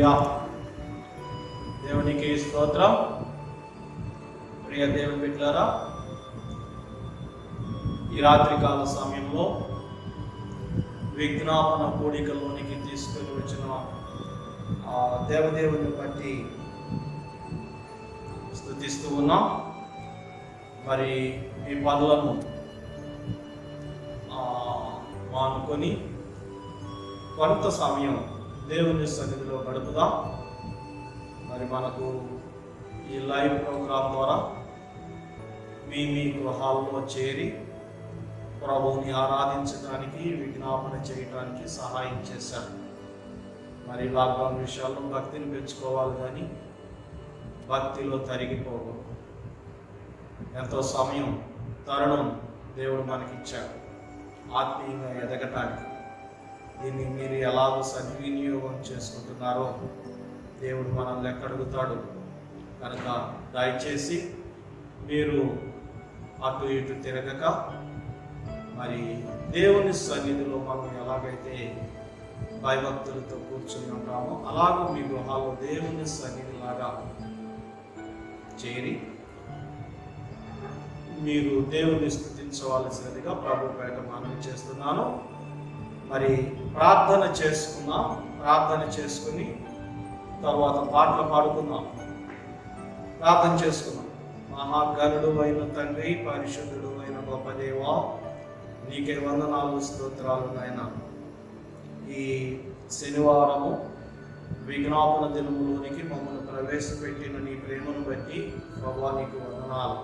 హల్లెలూయా. దేవునికి స్తోత్రం. ప్రియ దేవుని బిడ్డలారా, ఈ రాత్రికాల సమయంలో విజ్ఞాపన కూడికలోనికి తీసుకొని వచ్చిన దేవదేవుని బట్టి స్తుతిస్తూ ఉన్నాం. మరి ఈ పనులను మానుకొని కొంత సమయం దేవుని సన్నిధిలో గడుపుదాం. మరి మనకు ఈ లైవ్ ప్రోగ్రాం ద్వారా మీ గృహాల్లో చేరి ప్రభువుని ఆరాధించడానికి, విజ్ఞాపన చేయడానికి సహాయం చేశారు. మరి లాక్డౌన్ విషయాల్లో భక్తిని పెంచుకోవాలి, కానీ భక్తిలో తరిగిపోకూడదు. ఎంతో సమయం, తరుణం దేవుడు మనకిచ్చాడు ఆత్మీయంగా ఎదగటానికి. దీన్ని మీరు ఎలాగో సద్వినియోగం చేసుకుంటున్నారో దేవుడు మనల్ని ఎక్కడుగుతాడు. కనుక దయచేసి మీరు అటు ఇటు తిరగక, మరి దేవుని సన్నిధిలో మనం ఎలాగైతే భయభక్తులతో కూర్చొని ఉంటామో అలాగూ మీ గృహాల్లో దేవుని సన్నిధిలాగా చేరి మీరు దేవుని స్తుతించవలసినదిగా ప్రభు పేట మనవి చేస్తున్నాను. మరి ప్రార్థన చేసుకుందాం. ప్రార్థన చేసుకుని తర్వాత పాటలు పాడుకుందాం. ప్రార్థన చేసుకుందాం. మహాగణుడు అయిన తండ్రి, పరిశుద్ధుడు అయిన గొప్ప దేవా, నీకే వందనాలు, స్తోత్రాలు నాయన. ఈ శనివారము విజ్ఞాపన దినములోనికి మమ్మల్ని ప్రవేశపెట్టిన నీ ప్రేమను బట్టి ప్రభువా నీకు వందనాలు.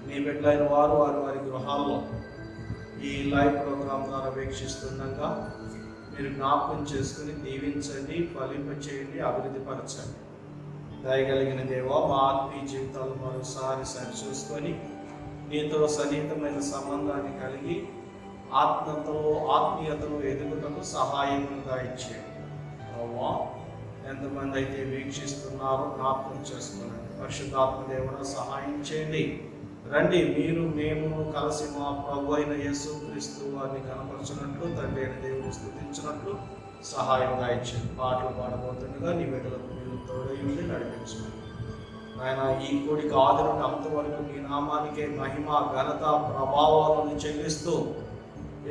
నీ బిడ్డలైన వారు వారి గృహాల్లో ఈ లైవ్ ప్రోగ్రాం ద్వారా వీక్షిస్తుండగా మీరు జ్ఞాపకం చేసుకుని దీవించండి, ఫలింపచేయండి, అభివృద్ధి పరచండి. దయగలిగిన దేవా, మా ఆత్మీయ జీవితాలు మరోసారి సరిచూసుకొని నీతో సన్నిహితమైన సంబంధాన్ని కలిగి ఆత్మీయతలో ఎదుగుటకు సహాయం దయచేయండి. ఎంతమంది అయితే వీక్షిస్తున్నారో జ్ఞాపకం చేసుకోండి. పరిశుద్ధాత్మ దేవుడు సహాయం చేయండి. రండి, మీరు మేము కలిసి మా ప్రభు అయిన యేసుక్రీస్తు వారిని కనపరచినట్లు, తండ్రి అయిన దేవుని స్తుతించినట్లు సహాయం దయచేయండి. పాటలు పాడబోతుండగా నీ బిడ్డలకు మీరు తోడై ఉండి నడిపించండి. ఆయన ఈ కోడికి ఆది నుండి అంతవరకు నీ నామానికే మహిమ, ఘనత, ప్రభావాలను చెల్లిస్తూ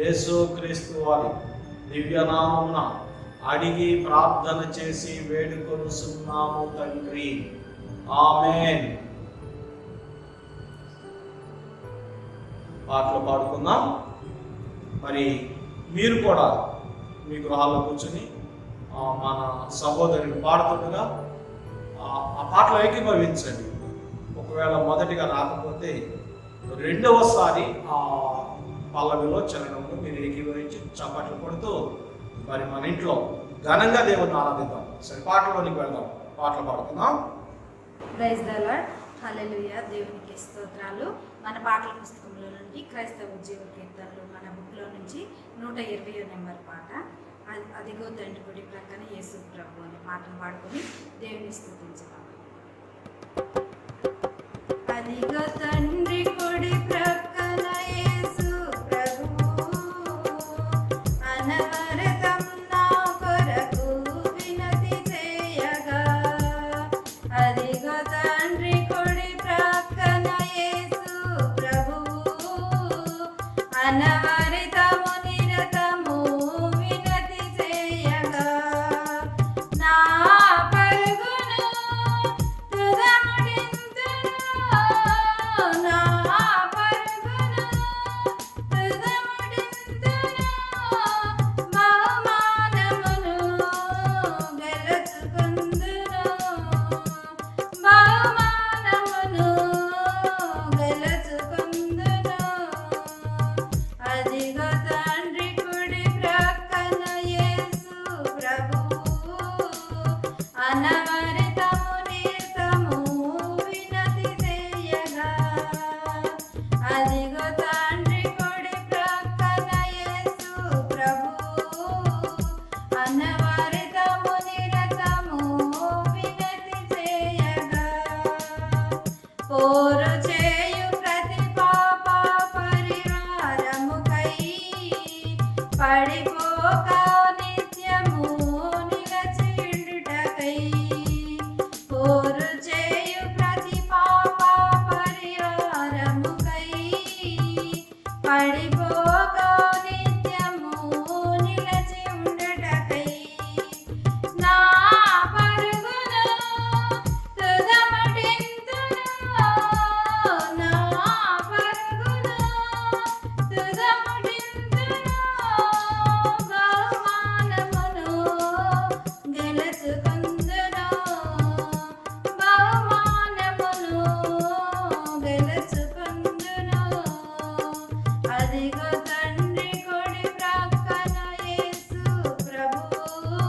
యేసుక్రీస్తు వారి దివ్యనామమున అడిగి ప్రార్థన చేసి వేడుకొనుచున్నాము తండ్రి, ఆమేన్. పాటలు పాడుకుందాం. మరి మీరు కూడా మీ గృహాల్లో కూర్చొని మన సహోదరుని పాడుతుండగా ఆ పాటలు ఏకీభవించండి. ఒకవేళ మొదటిగా రాకపోతే రెండవసారి ఆ పల్లవిలో చరణంలో మీరు ఏకీభవించి చప్పట్లు కొడుతూ మరి మన ఇంట్లో ఘనంగా దేవుని ఆరాధిద్దాం. సరే, పాటలోనికి వెళ్దాం. పాటలు పాడుకుందాం. Praise the Lord. హల్లెలూయా. దేవునికి స్తోత్రాలు. మన పాటల పుస్తకంలో నుండి క్రైస్తవ ఉద్యోగ కీర్తనలు మన బుక్లో నుంచి 120వ నెంబర్ పాట, అదిగో తండ్రి కుడి ప్రక్కన యేసు ప్రభు అనే పాటను పాడుకొని దేవుని స్తుతించుదాం. అదిగో తండ్రి కుడి ప్రక్కన యేసు ప్రభు, అనవరతం నా కొరకు వినతి చేయగా. అదిగో తండ్రి కుడి ప్రక్కన యేసు ప్రభు, అనవరతము నిరతము వినతి చేయగా. నా పరుగును తుదముడింతును, నా పరుగును తుదముడింతును, బహుమానమును గెలుచుకుందును, బహుమానమును గెలుచుకుందును. అదిగో తండ్రి కుడి ప్రక్కన యేసు ప్రభు, అనవరతము నిరతము వినతి చేయగా. అదిగో తండ్రి కుడి ప్రక్కన యేసు ప్రభు, అనవరతము నిరతము వినతి చేయగా. పోరు చేయు ప్రతి పాప పరిహారముకై పడిపోక నిత్యము నిలచియుండుటకై పడిపోక నిత్యము నిలచి ఉండటకై నా పరుగును తుదముటింతును, నా పరుగును తుదముటింతును, బహుమానమును గెలుచుకుందును, బహుమానమును గెలుచుకుందును. అదిగో తండ్రి కుడి ప్రక్కన యేసు ప్రభువు,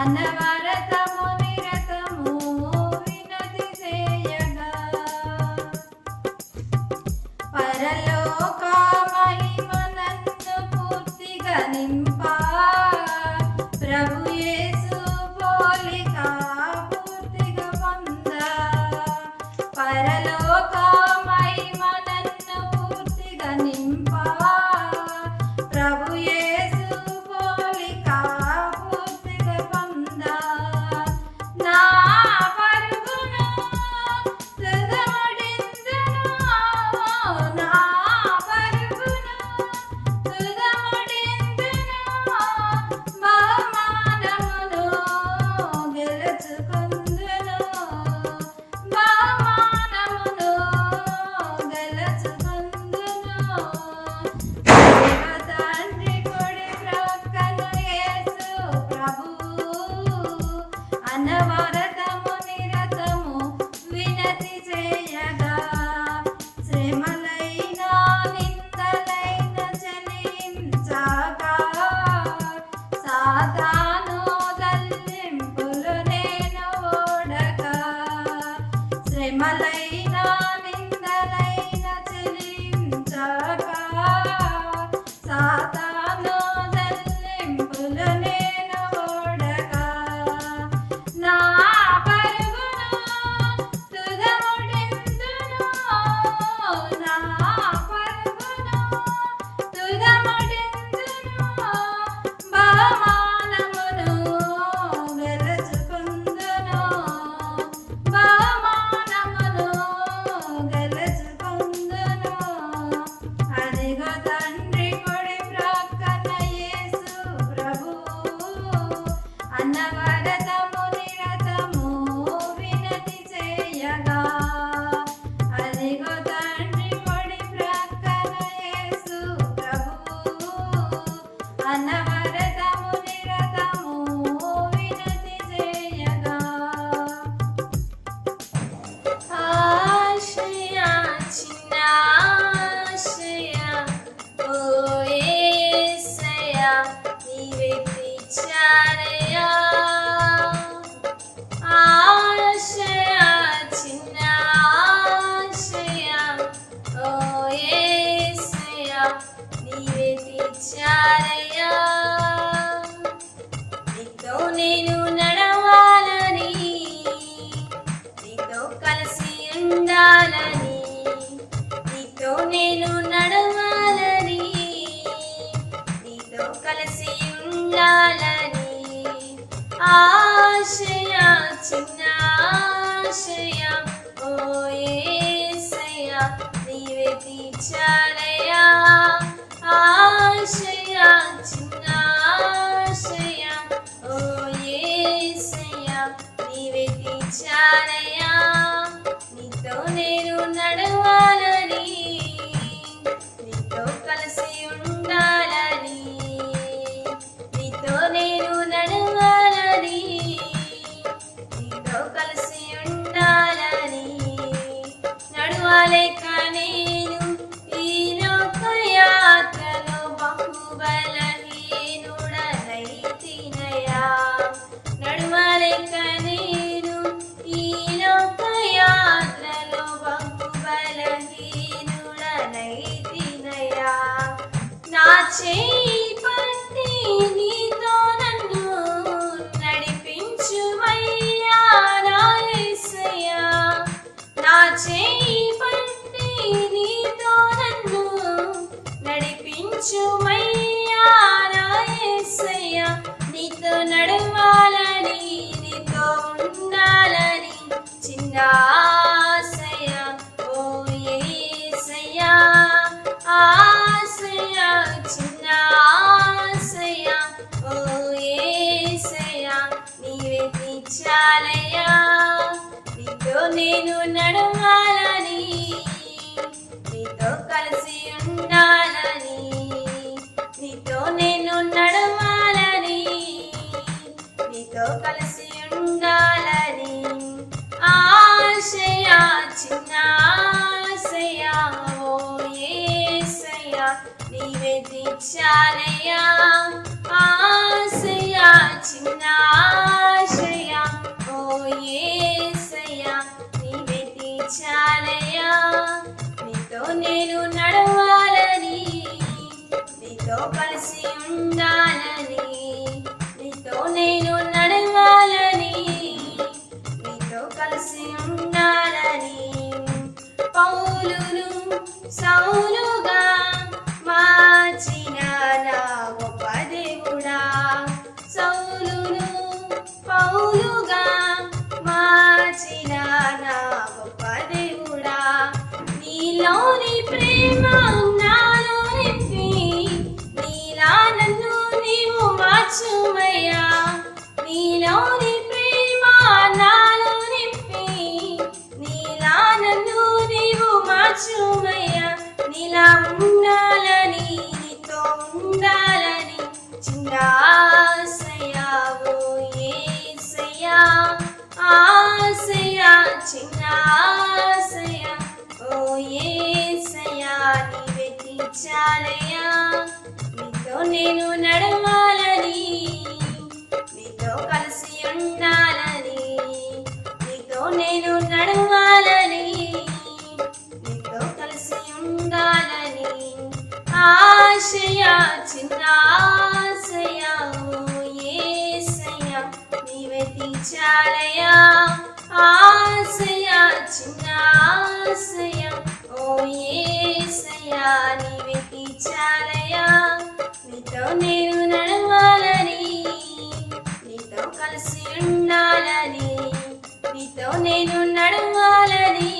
అనవరతము నిరతము వినతి చేయగా, పరలోక మహిమ నన్ను పూర్తిగా నింపా, ప్రభు యేసు పోలిక పూర్తిగా పొందా, పరలోక మహిమ నన్ను పూర్తిగా నింపా, ప్రభు యేసు పోలిక పూర్తిగా పొందా. నా పరుగును తుదముటింతును, నా పరుగును తుదముటింతును, బహుమానమును గెలుచుకుందును, బహుమానమును గెలుచుకుందును. దేవ తండ్రి కుడి ప్రక్కన యేసు ప్రభువు, అనవరతము నిరతము వినతి చేయగా, శ్రమలైన నిందలైన జయించగా, సాతాను దల్లింపులు నేను ఓడగా, శ్రమలైన నిందలైన చెల్లించగా, సాతాను దల్లింపులు నేను ఓడగా, నా పరుగును తుదముటింతును, నా పరుగును తుదముటింతును, బహుమానమును గెలుచుకుందును, బహుమానమును గెలుచుకుందును. అదిగో తండ్రి కుడి ప్రక్కన యేసు ప్రభువు, అనవరతము నిరతము వినతి చేయగా, అదిగో తండ్రి కుడి ప్రక్కన యేసు ప్రభువు, అనవరతము నిరతము వినతి చేయగా. ఆశ్రయ చిన్న ఆశ్రయ ఓ యేసయ్య, నీవే తీర్చారయ్యా. ఆశ్రయ చిన్న ఆశ్రయ ఓ యేసయ్య, నీవే తీర్చారయ్యా. నీతో నేను నడవాలని, నీతో కలిసి ఉండాలని, నీతో నేను నడవాలని, నీతో కలిసి ఉండాలని, ఆశయ చిన్న ఆశయ ఓ యేసయ్య, నీవే తీర్చారయ్యా. ఆశయ చిన్న ఆశయ ఓ యేసయ్య, నీవే తీర్చారయ్యా. నీతో నేను నడవాలని, నీతో కలిసి ఉండాలని, నీతో నేను నడవాలని, నీతో కలిసి ఉండాలని, నడవలేక నేను ఈ లోక యాత్రలో బహుబలహీనుడనైతినయా. నడవలేక నేను ఈ లోక యాత్రలో బహుబలహీనుడనైతినయా. నా చేయి పట్టి నీతో నన్ను నడిపించుమయ్యా నా యేసయ్యా. నా చేయి పట్టి నీతో నన్ను నడిపించుమయ్యా నా యేసయ్యా. నీతో నడవాలని, నీతో ఉండాలని చిన్న ఆశయ ఓ యేసయ్యా. నీతో కలిసి ఉండాలని, నీతో నేను నడవాలని, నీతో కలిసి ఉండాలని ఆశయ చిన్న ఆశయ ఓ యేసయ్య నీవే తీర్చాలయ్యా, ఆశయ చిన్న ఆశయ ఓ యేసయ్య నీవే తీర్చాలయ్యా, నీతో నేను నడవాలని, నీతో కలిసి ఉండాలని, నీతో నేను నడవాలని, నీతో కలిసి ఉండాలని పౌలును సౌలుగా మార్చిన నా గొప్ప దేవుడా, సౌలును పౌలుగా మార్చిన నా గొప్ప దేవుడా, నీలోని ప్రేమ నాలో నింపి నీలా నన్ను నీవు మార్చుమయ్యా, నీలోని ప్రేమ నాలో నింపి నీలా నన్ను నీవు మార్చుమయ్యా, నీలా ఉండాలని నీతో ఉండాలని చిన్న ఆశయ ఓ యేసయ్యా, ఆశయ చిన్న ఆశయ ఓ యేసయ్యా నీవే తీర్చాలయ్యా, నీతో నేను నడవాలని, నీతో కలిసి ఉండాలని, నీతో నేను నడవాలని, నీతో కలిసి ఉండాలని ఆశయ చిన్న ఆశయ ఓ యేసయ్య నీవే తీర్చాలయ్యా, ఆశయ చిన్న ఆశయ ఓ యేసయ్య నీవే తీర్చాలయ్యా, నీతో నేను నడవాలని, నీతో కలిసి ఉండాలని, నీతో నేను నడవాలని,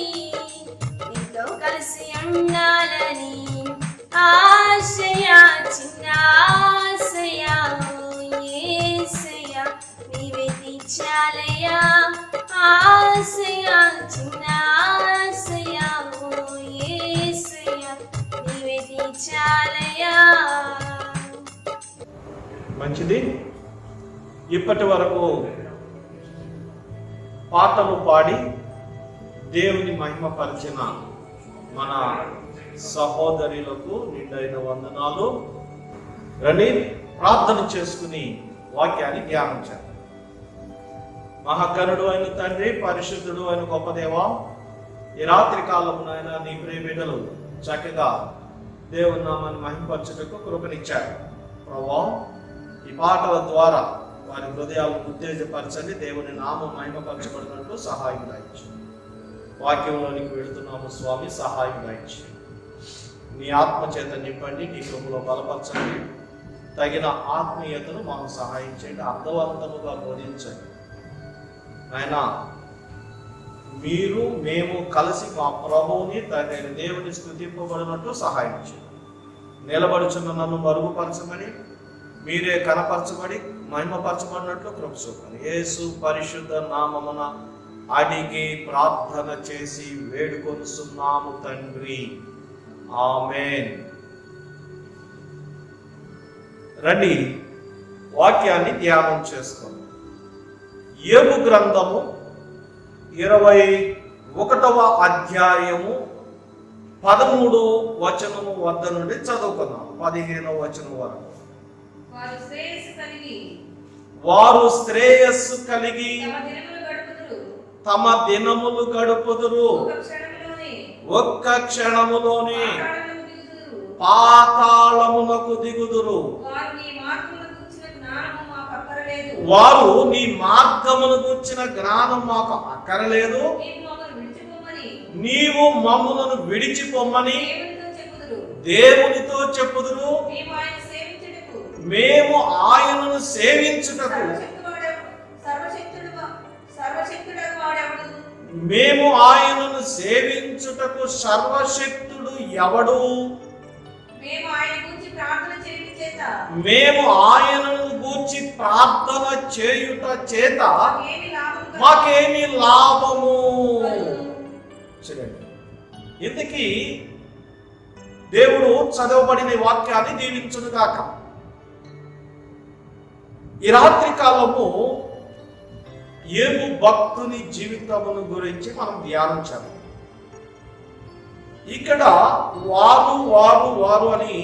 నీతో కలిసి ఉండాలని ఆశయ చిన్న ఆశయ ఓ యేసయ్య నీవే తీర్చాలయ్యా, ఆశయ చిన్న ఆశయ ఓ యేసయ్య నీవే తీర్చాలయ్యా. మంచిది. ఇప్పటి వరకు పాటలు పాడి దేవుని మహిమపరిచిన మన సహోదరులకు నిండైన వందనాలు. రండి ప్రార్థన చేసుకుని వాక్యాన్ని ధ్యానం చేద్దాం. మహాగణుడు అయిన తండ్రి, పరిశుద్ధుడు అయిన గొప్ప దేవా, ఈ రాత్రి కాలమునైనా నీ ప్రియ బిడ్డలు చక్కగా దేవుని నామాన్ని మహిమపరచుటకు కృపనిచ్చారు. ప్రభువా, ఈ పాటల ద్వారా వారి హృదయాలను ఉత్తేజపరచండి. దేవుని నామం మహిమపరచబడినట్లు సహాయం దాయించు. వాక్యంలోనికి వెళుతున్నాము స్వామి, సహాయం దాయించు. నీ ఆత్మ చేత నింపండి, నీ కృపలో బలపరచండి. తగిన ఆత్మీయతను మాకు సహాయం చేయండి, అర్థవంతముగా బోధించండి. ఆయన మీరు మేము కలిసి మా ప్రభువుని తగిన దేవుని స్తుతింపబడినట్టు సహాయం చేయండి. నిలబడుచున్న నన్ను మరుగుపరచమని, మీరే కనపరచబడి మహిమపరచబడినట్లు కృప చూపండి. యేసు పరిశుద్ధ నామమున అడిగి ప్రార్థన చేసి వేడుకొనుచున్నాము తండ్రి, ఆమేన్. రండి వాక్యాన్ని ధ్యానం చేసుకోండి. యోబు గ్రంథము 21వ అధ్యాయము 13వ వచనము వద్ద నుండి చదువుకుందాం 15వ వచనం వరకు. వారు శ్రేయస్సు కలిగి తమ దినములు గడుపుదురు, ఒక్క క్షణములోనే పాతాళమునకు దిగుదురు. వారు నీ మార్గమును గూర్చిన జ్ఞానం మాకు అక్కరలేదు, నీవు మమ్ములను విడిచిపోమ్మని దేవునితో చెప్పుదురు. మేము ఆయనను సేవించుటకు మేము ఆయనను సేవించుటకు సర్వశక్తుడు ఎవడు? మేము ఆయనను గూర్చి ప్రార్థన చేయుట చేత మాకేమి లాభము? చూడండి, ఇందుకీ దేవుడు చదవబడిన వాక్యాన్ని దీవించునుగాక. ఈ రాత్రి కాలము యోబు భక్తుని జీవితమును గురించి మనం ధ్యానించాలి. ఇక్కడ వారు వారు వారు అని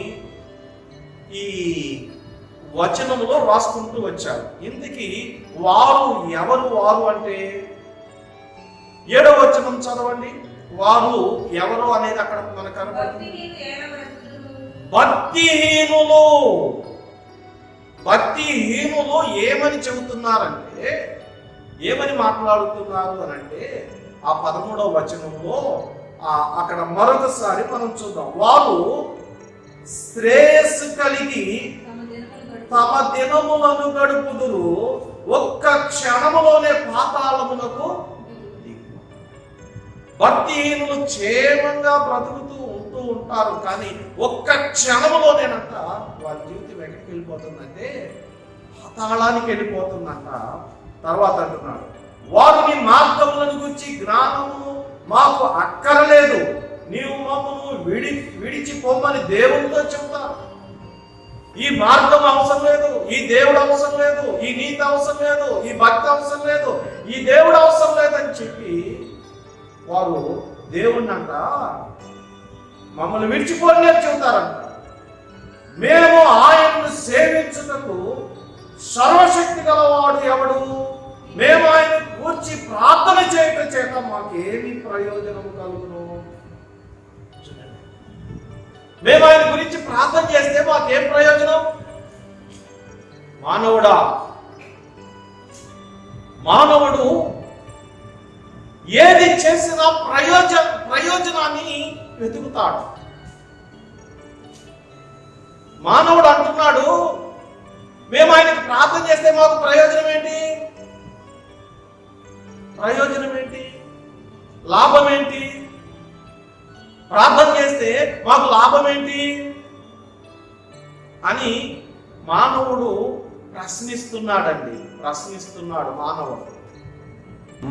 ఈ వచనములో రాసుకుంటూ వచ్చారు. ఇందుకి వారు ఎవరు? వారు అంటే 7వ వచనం చదవండి. వారు ఎవరు అనేది అక్కడ మనకు కనపడుతుంది. భక్తిహీనులు. భక్తిహీనులు ఏమని చెబుతున్నారంటే, ఏమని మాట్లాడుతున్నారు అని అంటే, ఆ 13వ వచనంలో అక్కడ మరొకసారి మనం చూద్దాం. వారు శ్రేయస్సు కలిగి తమ దినములను గడుపుదురు, ఒక్క క్షణములోనే పాతాళమునకు. భక్తిహీనులు క్షేమంగా బ్రతుకుతూ ఉంటూ ఉంటారు, కానీ ఒక్క క్షణములోనేనంట వారి జీవితం ఎక్కడికి వెళ్ళిపోతుందంటే పాతాళానికి వెళ్ళిపోతుందంట. తర్వాత అంటున్నాడు, వారు నీ మార్గములను గురించి జ్ఞానము మాకు అక్కరలేదు, నీవు మమ్మను విడిచిపోమని దేవునితో చెప్తారు. ఈ మార్గం అవసరం లేదు, ఈ దేవుడు అవసరం లేదు, ఈ నీతి అవసరం లేదు, ఈ భక్తి అవసరం లేదు, ఈ దేవుడు అవసరం లేదని చెప్పి వారు దేవుణ్ణి అంట మమ్మల్ని విడిచిపోని చెబుతారంట. మేము ఆయన్ను సేవించుటకు సర్వశక్తి గలవాడు ఎవడు? మేము ఆయన కూర్చి ప్రార్థన చేయటం చేత మాకేమి ప్రయోజనం కలుగును? మేము ఆయన గురించి ప్రార్థన చేస్తే మాకేం ప్రయోజనం? మానవుడు ఏది చేసినా ప్రయోజనాన్ని వెతుకుతాడు. మానవుడు అంటున్నాడు, మేము ఆయనకు ప్రార్థన చేస్తే మాకు ప్రయోజనం ఏంటి? ప్రయోజనం ఏంటి? లాభం ఏంటి? ప్రార్థన చేస్తే మాకు లాభం ఏంటి అని మానవుడు ప్రశ్నిస్తున్నాడండి. ప్రశ్నిస్తున్నాడు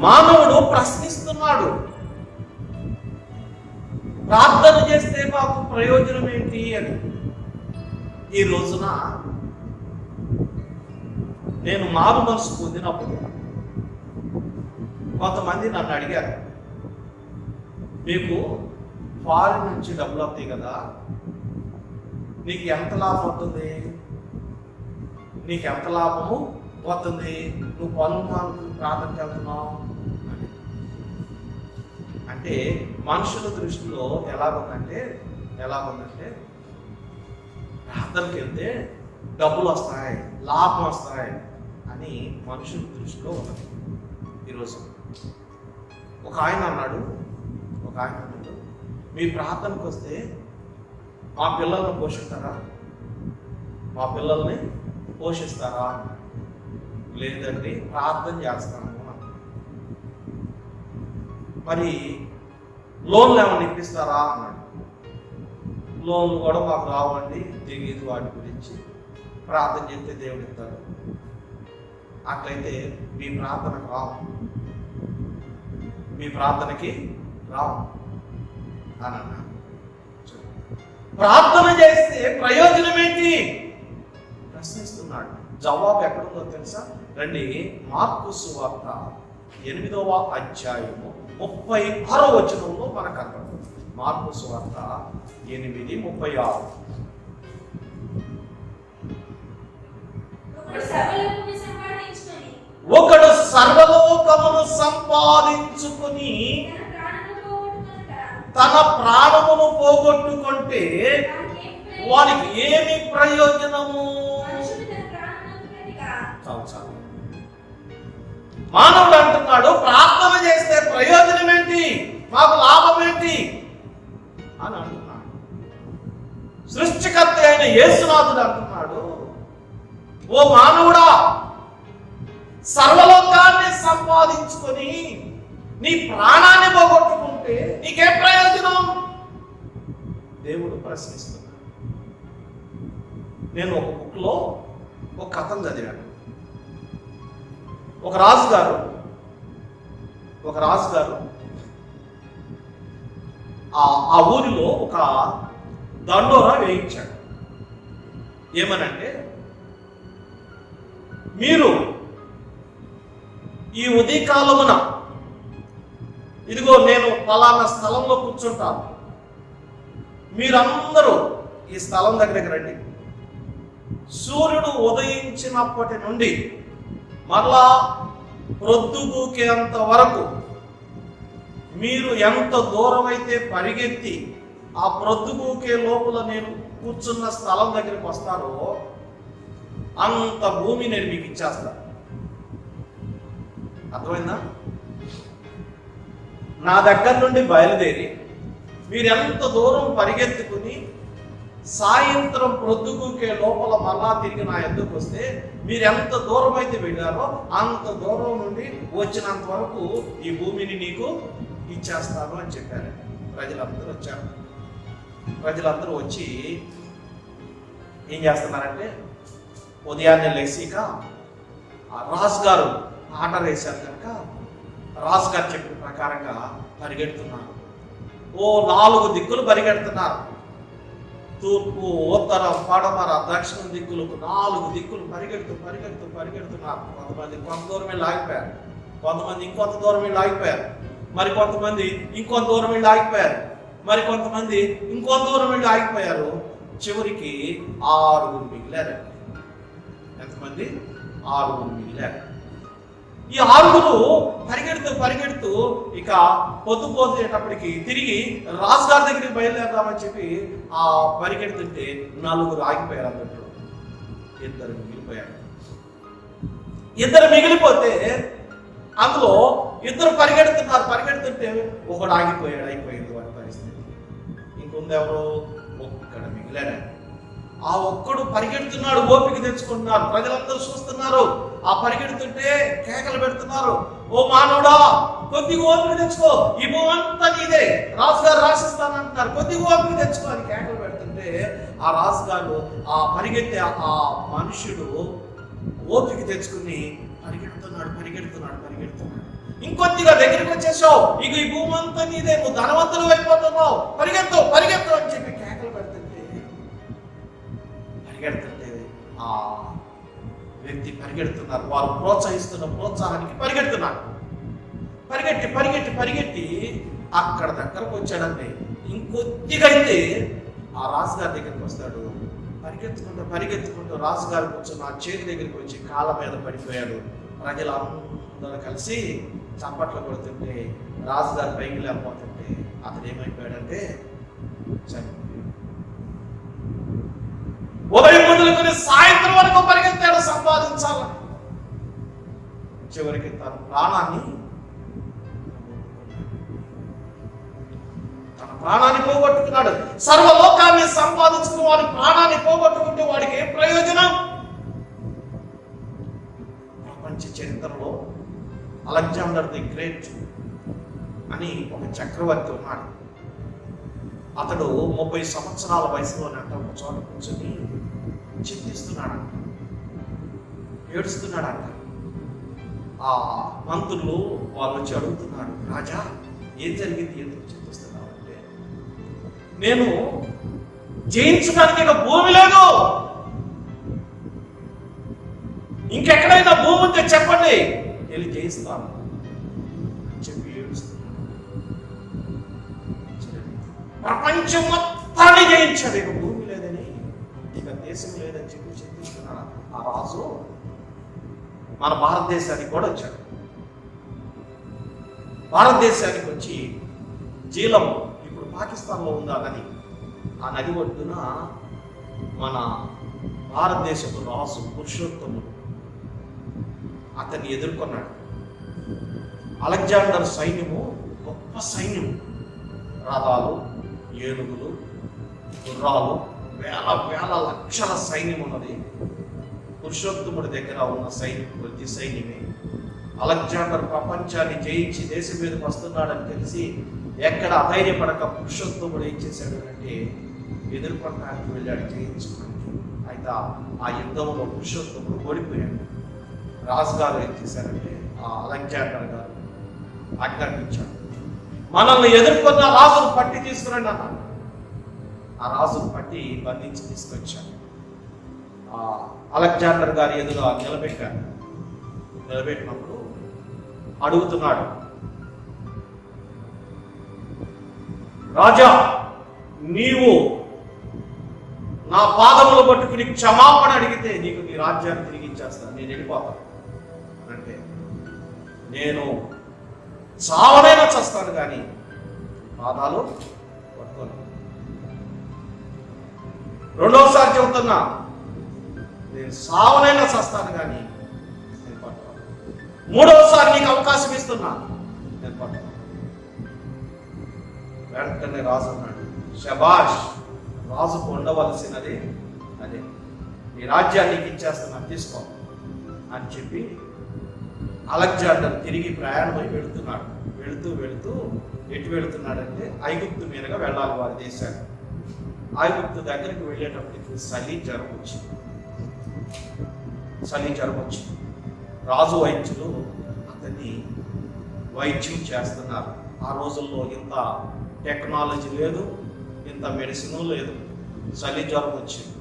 మానవుడు ప్రశ్నిస్తున్నాడు. ప్రార్థన చేస్తే మాకు ప్రయోజనం ఏంటి అని. ఈ రోజున నేను మారు మనసు పొందినప్పుడు కొంతమంది నన్ను అడిగారు, మీకు ఫారిన్ నుంచి డబ్బులు వస్తాయి కదా, నీకు ఎంత లాభం అవుతుంది? నీకు ఎంత లాభము వస్తుంది? నువ్వు పనులు ప్రార్థనకి వెళ్తున్నావు అంటే మనుషుల దృష్టిలో ఎలాగుందంటే ప్రార్థనకి వెళ్తే డబ్బులు వస్తాయి, లాభం వస్తాయి అని మనుషుల దృష్టిలో ఉన్నది. ఈరోజు ఒక ఆయన అన్నాడు, మీ ప్రార్థనకు వస్తే మా పిల్లల్ని పోషిస్తారా? లేదండి, ప్రార్థన చేస్తాను. మరి లోన్లు ఏమైనా ఇప్పిస్తారా అన్నాడు. లోన్లు కూడా మాకు రావండి, తెలియదు వాటి గురించి. ప్రార్థన చేస్తే దేవుడు ఇస్తాడు. అట్లయితే మీ ప్రార్థనకి రావు అని అన్నాడు. ప్రార్థన చేస్తే ప్రయోజనం ఏంటి ప్రశ్నిస్తున్నాడు. జవాబు ఎక్కడుందో తెలుసా? రండి, మార్కు సువార్త 8వ అధ్యాయము 36వ వచనంలో మనకు కనపడుతుంది. మార్కు సువార్త 8:36. ఒకడు సర్వలోకమును సంపాదించుకుని తన ప్రాణమును పోగొట్టుకుంటే వానికి ఏమి ప్రయోజనము? మానవుడు అంటున్నాడు, ప్రార్థన చేస్తే ప్రయోజనం ఏంటి? మాకు లాభం ఏంటి అని అంటున్నాడు. సృష్టికర్త అయిన యేసునాథుడు అంటున్నాడు, ఓ మానవుడా, సర్వలోకాన్ని సంపాదించుకొని నీ ప్రాణాన్ని పోగొట్టుకుంటే నీకేం ప్రయోజనం? దేవుడు ప్రశ్నిస్తున్నాడు. నేను ఒక బుక్లో ఒక కథను చదివాను. ఒక రాజుగారు ఆ ఊరిలో ఒక దండోరా వేయించాడు. ఏమనంటే, మీరు ఈ ఉదయకాలమున ఇదిగో నేను ఫలానా స్థలంలో కూర్చుంటాను, మీరందరూ ఈ స్థలం దగ్గరికి రండి. సూర్యుడు ఉదయించినప్పటి నుండి మరలా ప్రొద్దుగూకేంత వరకు మీరు ఎంత దూరం అయితే పరిగెత్తి ఆ ప్రొద్దుగూకే లోపల నేను కూర్చున్న స్థలం దగ్గరికి వస్తారో అంత భూమి నేను మీకు ఇచ్చేస్తాను. అర్థమైందా? నా దగ్గర నుండి బయలుదేరి మీరు ఎంత దూరం పరిగెత్తుకుని సాయంత్రం ప్రొద్దుగూకే లోపల మళ్ళా తిరిగి నా ఎద్దుకు వస్తే మీరు ఎంత దూరం అయితే వెళ్ళారో అంత దూరం నుండి వచ్చినంత వరకు ఈ భూమిని నీకు ఇచ్చేస్తాను అని చెప్పారు. ప్రజలందరూ వచ్చారు. ప్రజలందరూ వచ్చి ఏం చేస్తున్నారంటే, ఉదయాన్నే లేచిక రాజు గారు ఆర్డర్ వేశారు కనుక రాజు గారు చెప్పిన ప్రకారంగా పరిగెడుతున్నారు. 4 దిక్కులు పరిగెడుతున్నారు. తూర్పు, ఉత్తరం, పడమర, దక్షిణం దిక్కులకు 4 దిక్కులు పరిగెడుతున్నారు. కొంతమంది కొంత దూరం వెళ్ళి ఆగిపోయారు, కొంతమంది ఇంకొంత దూరం వెళ్ళి ఆగిపోయారు, మరి కొంతమంది ఇంకొంత దూరం వెళ్ళి ఆగిపోయారు, మరి కొంతమంది ఇంకొంత దూరం వెళ్ళి ఆగిపోయారు. చివరికి 6 మిగిలారు. ఎంతమంది? 6 మిగిలారు. ఈ 6 పరిగెడుతూ ఇక పొద్దుపోతేటప్పటికి తిరిగి రాజుగారి దగ్గరికి బయలుదేరదామని చెప్పి ఆ పరిగెడుతుంటే 4 ఆగిపోయారు. అన్నట్టు 2 మిగిలిపోయారు. 2 మిగిలిపోతే అందులో 2 పరిగెడుతుంటే ఒకడు ఆగిపోయాడు. అయిపోయింది వాడి పరిస్థితి. ఇంకొంది ఎవరు? ఒక్కడ మిగిలాడు. ఆ ఒక్కడు పరిగెడుతున్నాడు, ఓపిక తెచ్చుకుంటున్నారు. ప్రజలందరూ చూస్తున్నారు. ఆ పరిగెడుతుంటే కేకలు పెడుతున్నారు, ఓ మానవుడా కొద్దిగా ఓపిక తెచ్చుకో, ఈ భూమంతా నీదే, రాజుగారు రాసిస్తానంటున్నారు, కొద్దిగా ఓపిక తెచ్చుకో అని కేకలు పెడుతుంటే ఆ రాజుగారు ఆ పరిగెత్తే ఆ మనుషుడు ఓపిక తెచ్చుకుని పరిగెడుతున్నాడు. ఇంకొద్దిగా దగ్గరికి వచ్చేసావు, ఇక ఈ భూమంతా నీదే, నువ్వు ధనవంతులు అయిపోతున్నావు, పరిగెత్తు అని చెప్పి కేకలు పెడుతుంటే ఆ వ్యక్తి పరిగెడుతున్నారు. వారు ప్రోత్సహిస్తున్న ప్రోత్సాహానికి పరిగెడుతున్నారు. పరిగెట్టి అక్కడ దగ్గరకు వచ్చాడంటే ఇంకొద్దిగా అయితే ఆ రాజుగారి దగ్గరికి వస్తాడు. పరిగెత్తుకుంటూ రాజుగారి కూర్చొని ఆ చేతి దగ్గరికి వచ్చి కాళ్ళ మీద పడిపోయాడు. ప్రజలందరూ కలిసి చప్పట్లు కొడుతుంటే రాజుగారి పైకి లేకపోతుంటే అతను ఏమైపోయాడంటే చనిపోయాడు. ఉదయం మొదలుకొని సాయంత్రం వరకు పరిగెత్తాడు సంపాదించాలని. చివరికి తన ప్రాణాన్ని పోగొట్టుకున్నాడు. సర్వలోకాన్ని సంపాదించుకున్న వాడి ప్రాణాన్ని పోగొట్టుకుంటే వాడికి ఏం ప్రయోజనం? ప్రపంచ చరిత్రలో అలెగ్జాండర్ ది గ్రేట్ అని ఒక చక్రవర్తి ఉన్నాడు. అతడు 30 సంవత్సరాల వయసులోనంట ఒక చోట కూర్చొని చింతిస్తున్నాడంట, ఏడుస్తున్నాడంట. ఆ మంత్రులు వాళ్ళు వచ్చి అడుగుతున్నారు, రాజా ఏం జరిగింది, ఎందుకు చింతిస్తున్నావు అంటే, నేను జయించడానికి ఇక భూమి లేదు, ఇంకెక్కడైనా భూమి ఉంటే చెప్పండి వెళ్ళి జయిస్తాను చెప్పి ఏడుస్తున్నాడు. ప్రపంచం మొత్తాన్ని జయించాడు, ఇక భూమి లేదని, ఇక దేశం లేదని చెప్పి చింతిస్తున్నాడు. ఆ రాజు మన భారతదేశానికి కూడా వచ్చాడు. భారతదేశానికి వచ్చి జీలం, ఇప్పుడు పాకిస్తాన్లో ఉంది ఆ నది, ఆ నది ఒడ్డున మన భారతదేశపు రాజు పురుషోత్తముడు అతన్ని ఎదుర్కొన్నాడు. అలెగ్జాండర్ సైన్యము గొప్ప సైన్యము, రథాలు, ఏనుగులు, గుర్రాలు, వేల లక్షల సైన్యం ఉన్నది. పురుషోత్తముడి దగ్గర ఉన్న సైన్యం ప్రతి సైన్యమే. అలెగ్జాండర్ ప్రపంచాన్ని జయించి దేశం మీదకి వస్తున్నాడని తెలిసి ఎక్కడ అధైర్యపడక పురుషోత్తముడు ఏం చేశాడు అంటే ఎదుర్కొనడానికి వెళ్ళాడు, జయించుకోవడానికి. అయితే ఆ యుద్ధంలో పురుషోత్తముడు ఓడిపోయాడు. రాజుగారు ఏం చేశారంటే ఆ అలెగ్జాండర్ గారు ఆజ్ఞాపించాడు, మనల్ని ఎదుర్కొన్న రాజును పట్టి తీసుకురండి అన్నాడు. ఆ రాజును పట్టి బంధించి తీసుకొచ్చాను. అలెగ్జాండర్ గారి ఎదురుగా నిలబెట్టాను. నిలబెట్టినప్పుడు అడుగుతున్నాడు, రాజా, నీవు నా పాదములు పట్టుకుని క్షమాపణ అడిగితే నీకు నీ రాజ్యాన్ని తిరిగి ఇచ్చేస్తాను, నేను వెళ్ళిపోతాను అంటే, నేను చావనైనా చస్తాను కానీ పాదాలు పట్టుకోను. రెండవసారి చెబుతున్నా, నేను సావనైనా చస్తాను కానీ నేను పట్టుకోను. మూడవసారి నీకు అవకాశం ఇస్తున్నా, నేను పట్టుకోను. వెంటనే రాజు అన్నాడు, శబాష్, రాజుకు ఉండవలసినది అదే, నీ రాజ్యాన్ని నీకు ఇచ్చేస్తున్నా, తీసుకో అని చెప్పి అలెగ్జాండర్ తిరిగి ప్రయాణమై వెళుతున్నాడు. వెళుతూ ఎటు వెళుతున్నాడంటే ఐగుప్తు మీదుగా వెళ్ళాలి వారి దేశానికి. ఐగుప్తు దగ్గరికి వెళ్ళేటప్పటికి చలి జ్వరం వచ్చింది. రాజు వైద్యులు అతన్ని వైద్యం చేస్తున్నారు. ఆ రోజుల్లో ఇంత టెక్నాలజీ లేదు, ఇంత మెడిసిన్ లేదు. చలి జ్వరం వచ్చింది.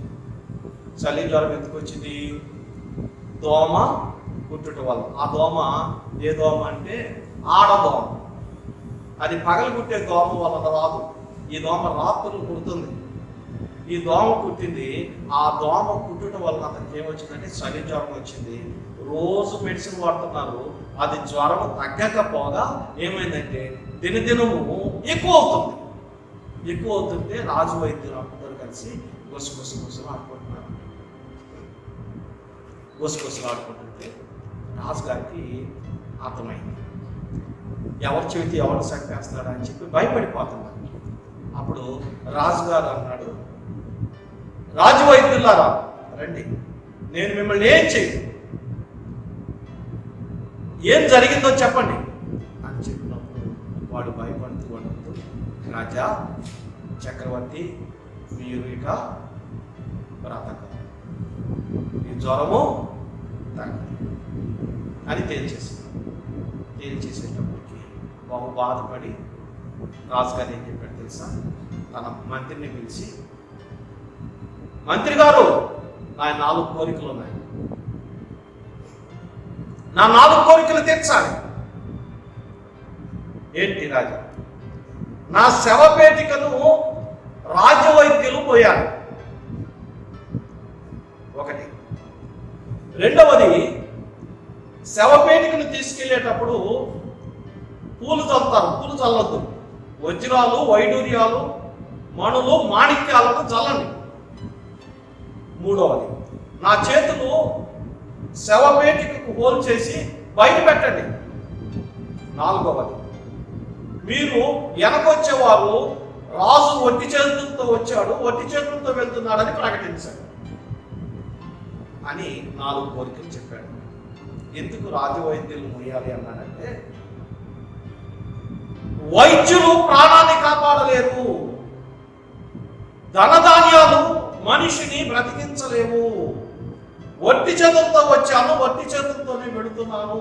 చలి జ్వరం ఎందుకు వచ్చింది? దోమ కుట్టుట వల్ల. ఆ దోమ ఏ దోమ అంటే ఆడదోమ. అది పగలు కుట్టే దోమ వలన రాదు. ఈ దోమ రాత్రులు కుడుతుంది. ఈ దోమ కుట్టింది. ఆ దోమ కుట్టుట వలన అతనికి ఏమొచ్చిందంటే చలి జ్వరం వచ్చింది. రోజు మెడిసిన్ వాడుతున్నారు. అది జ్వరం తగ్గకపోగా ఏమైందంటే దినదినము ఎక్కువ అవుతుంటే రాజు వైద్యులు అందరూ కలిసి గుసగుసలు ఆడుకుంటుంటే రాజుగారికి అర్థమైంది, ఎవరు చెబితే ఎవరు చంపేస్తాడా అని చెప్పి భయపడిపోతున్నారు. అప్పుడు రాజుగారు అన్నాడు, రాజు వైద్యులారా రండి, నేను మిమ్మల్ని ఏం జరిగిందో చెప్పండి అని చెప్పినప్పుడు వాడు భయపడుతూ రాజా, చక్రవర్తి, మీరు ఇక బ్రతక, ఈ జ్వరము తగ్గదు అని తేల్చేసేటప్పటికి బాబు బాధపడి రాజుగారు ఏం చెప్పాడు తెలుసా? తన మంత్రిని పిలిచి, మంత్రి గారు, నా 4 కోరికలు ఉన్నాయి, నా 4 కోరికలు తీర్చాలి. ఏంటి రాజా? నా శవపేటికను రాజవైద్యులు పోయారు, ఒకటి. రెండవది, శవపేటికను తీసుకెళ్లేటప్పుడు పూలు చల్లుతారు, పూలు చల్లొద్దు. వజ్రాలు, వైడూర్యాలు, మణులు, మాణిక్యాలను చల్లండి. మూడవది, నా చేతులు శవపేటికకు హోల్ చేసి బయట పెట్టండి. నాలుగవది, మీరు వెనకొచ్చేవారు రాజు ఒట్టి చేతులతో వచ్చాడు, ఒట్టి చేతులతో వెళ్తున్నాడని ప్రకటించాడు అని 4 కోరికలు చెప్పాడు. ఎందుకు రాజవైద్యులు మొయ్యాలి అన్నాడంటే, వైద్యులు ప్రాణాన్ని కాపాడలేరు, ధనధాన్యాలు మనిషిని బ్రతికించలేవు. ఒట్టి చేతులతో వచ్చాను, ఒట్టి చేతులతోనే వెళుతున్నాను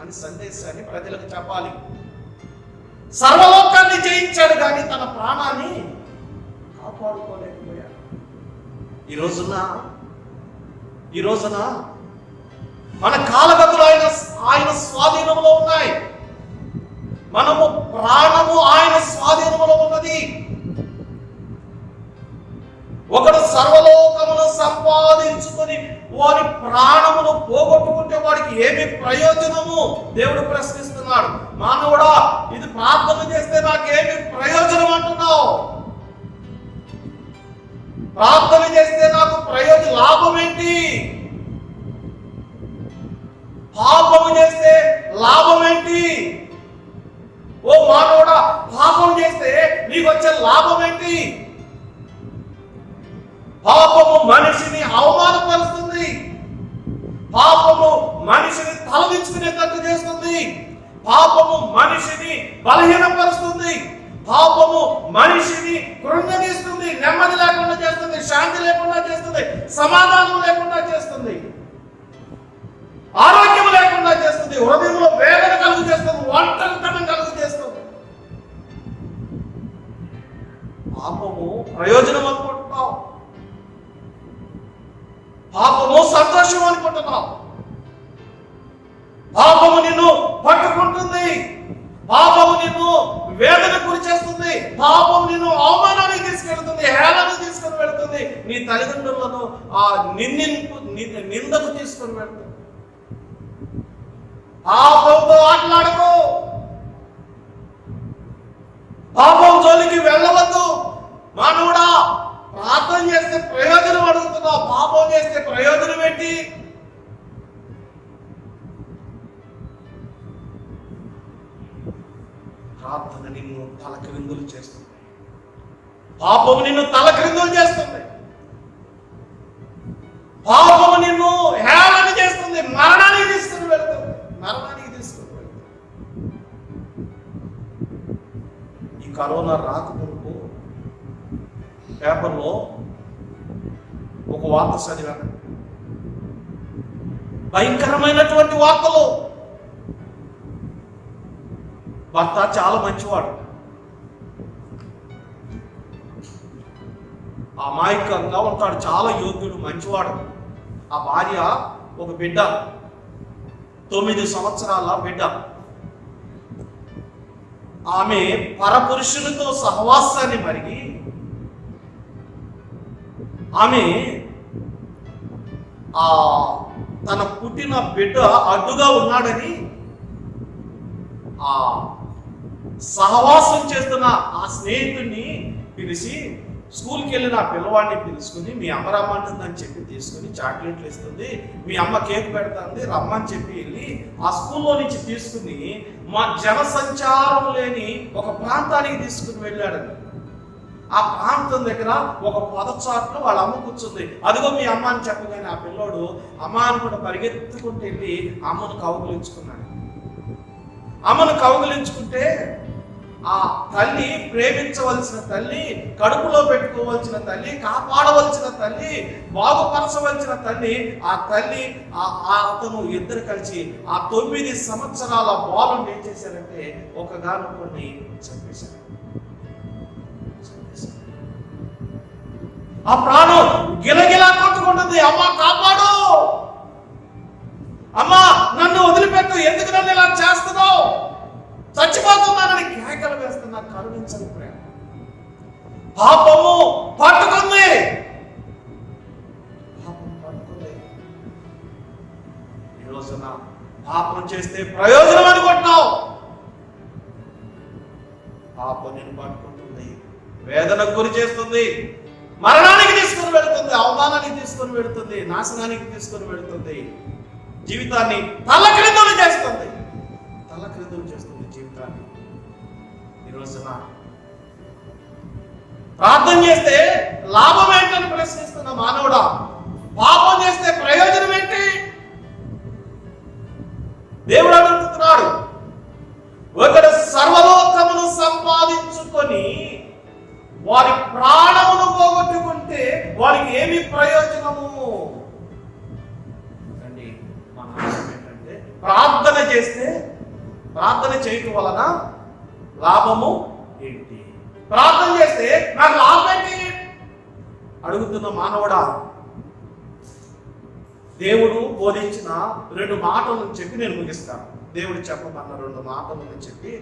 అని సందేశాన్ని ప్రజలకు చెప్పాలి. సర్వలోకాన్ని జయించాడు కానీ తన ప్రాణాన్ని కాపాడుకోలేకపోయాడు. ఈ రోజున మన కాలగతులు ఆయన స్వాధీనంలో ఉన్నాయి. మనము ప్రాణము ఆయన స్వాధీనంలో ఉన్నది. ఒకడు సర్వలోకమును సంపాదించుకొని వారి ప్రాణమును పోగొట్టుకుంటే వాడికి ఏమి ప్రయోజనము? దేవుడు ప్రశ్నిస్తున్నాడు. మానవుడా, ఇది ప్రార్థన చేస్తే నాకేమి ప్రయోజనం అంటున్నావు? ప్రార్థన చేస్తే నాకు లాభం ఏంటి? పాపము చేస్తే లాభం ఏంటి? ఓ మానవుడా, పాపం చేస్తే నీకు వచ్చే లాభం ఏంటి? పాపము మనిషిని అవమానపరుస్తుంది. పాపము మనిషిని తలదించుకునేటట్టు చేస్తుంది. పాపము మనిషిని బలహీనపరుస్తుంది. పాపము మనిషిని కృంగదీస్తుంది, నెమ్మది లేకుండా చేస్తుంది, శాంతి లేకుండా చేస్తుంది, సమాధానం లేకుండా చేస్తుంది, ఆరోగ్యం లేకుండా చేస్తుంది, హృదయంలో వేదన కలుగు చేస్తుంది, ఒంటరితనం కలుగు చేస్తుంది. పాపము ప్రయోజనం అనుకుంటున్నావు, పాపము సంతోషం అనుకుంటున్నావు. పాపము నిన్ను పట్టుకుంటుంది, పాపము నిన్ను వేదన గురి చేస్తుంది, పాపము నిన్ను అవమానానికి తీసుకెళ్తుంది, హేళనకు తీసుకొని వెళుతుంది, నీ తల్లిదండ్రులను ఆ నిందకు తీసుకొని వెళుతుంది. పాపంతో ఆటలాడకు, పాపం జోలికి వెళ్ళవద్దు. మానవుడా, ప్రార్థన చేస్తే ప్రయోజనం అడుగుతున్నావు, పాపం చేస్తే ప్రయోజనం ఏంటి? ప్రార్థన నిన్ను తలక్రిందులు చేస్తుంది, పాపము నిన్ను తలక్రిందులు చేస్తుంది, పాపము నిన్ను హేళన చేస్తుంది, మరణానికి తీసుకుని వెళ్తుంది, మరణానికి తీసుకుని వెళ్తుంది. ఈ కరోనా రాకముందు పేపర్లో ఒక వార్త చదివాను, భయంకరమైనటువంటి వార్తలు. భర్త చాలా మంచివాడు, అమాయకంగా ఉంటాడు, చాలా యోగ్యుడు, మంచివాడు. ఆ భార్య ఒక బిడ్డ, 9 సంవత్సరాల బిడ్డ. ఆమె పరపురుషునితో సహవాసాన్ని మరిగి ఆమె తన పుట్టిన బిడ్డ అడ్డుగా ఉన్నాడని ఆ సహవాసం చేస్తున్న ఆ స్నేహితుడిని పిలిచి, స్కూల్కి వెళ్ళిన ఆ పిల్లవాడిని పిలుచుకుని, మీ అమ్మ రమ్మంటుందని చెప్పి తీసుకుని చాక్లెట్లు ఇస్తుంది, మీ అమ్మ కేక్ పెడుతుంది, రమ్మని చెప్పి వెళ్ళి ఆ స్కూల్లో నుంచి తీసుకుని మా జనసంచారం లేని ఒక ప్రాంతానికి తీసుకుని వెళ్ళాడు. ఆ ప్రాంతం దగ్గర ఒక పొదచాట్లో వాళ్ళ అమ్మ కూర్చుంది. అదిగో మీ అమ్మ అని చెప్పగానే ఆ పిల్లోడు అమ్మ అని కూడా పరిగెత్తుకుంటూ వెళ్ళి అమ్మను కౌగిలించుకున్నాడు. అమ్మను కౌగిలించుకుంటే ఆ తల్లి, ప్రేమించవలసిన తల్లి, కడుపులో పెట్టుకోవలసిన తల్లి, కాపాడవలసిన తల్లి, బాగుపరచవలసిన తల్లి, ఆ తల్లి అతను ఇద్దరు కలిసి ఆ 9 సంవత్సరాల బాలుని ఏం చేశారంటే ఒకగానొకడిని చంపేశారు. ఆ ప్రాణం గిలగిలా కొట్టుకుంటుంది, అమ్మ కాపాడు, అమ్మా నన్ను వదిలిపెట్టు, ఎందుకు నన్ను ఇలా చేస్తున్నావు, చచ్చిపోతున్నానని కేకలు వేస్తున్నా. కరుణించని ప్రేమ. పాపము పట్టుకుంది, పాపం పట్టుకుంది. ఈ రోజున పాపం చేస్తే ప్రయోజనం అనుకుంటున్నావు, పాపం నేను పట్టుకుంటుంది, వేదనకు గురి చేస్తుంది, మరణానికి తీసుకుని వెళుతుంది, అవమానానికి తీసుకుని వెళుతుంది, నాశనానికి తీసుకుని వెళుతుంది, జీవితాన్ని తలక్రిందులు చేస్తుంది, తలక్రిందులు చేస్తుంది జీవితాన్ని. ఈ రోజున ప్రార్థన చేస్తే లాభం ఏంటని ప్రశ్నిస్తున్న మానవుడా, పాపం చేస్తే ప్రయోజనం ఏంటి? దేవుడు అడుగుతున్నాడు, ఒకడు సర్వలోకమును సంపాదించుకొని వారి ప్రాణమును పోగొట్టుకుంటే వారికి ఏమి ప్రయోజనము? అండి, మన ఆశయం ఏంటంటే ప్రార్థన చేస్తే, ప్రార్థన చేయటం వలన లాభము ఏంటి? ప్రార్థన చేస్తే నాకు లాభం ఏంటి అడుగుతున్న మానవుడా, దేవుడు బోధించిన 2 మాటలను చెప్పి నేను ముగిస్తాను. దేవుడు చెప్పమన్న 2 మాటలను చెప్పి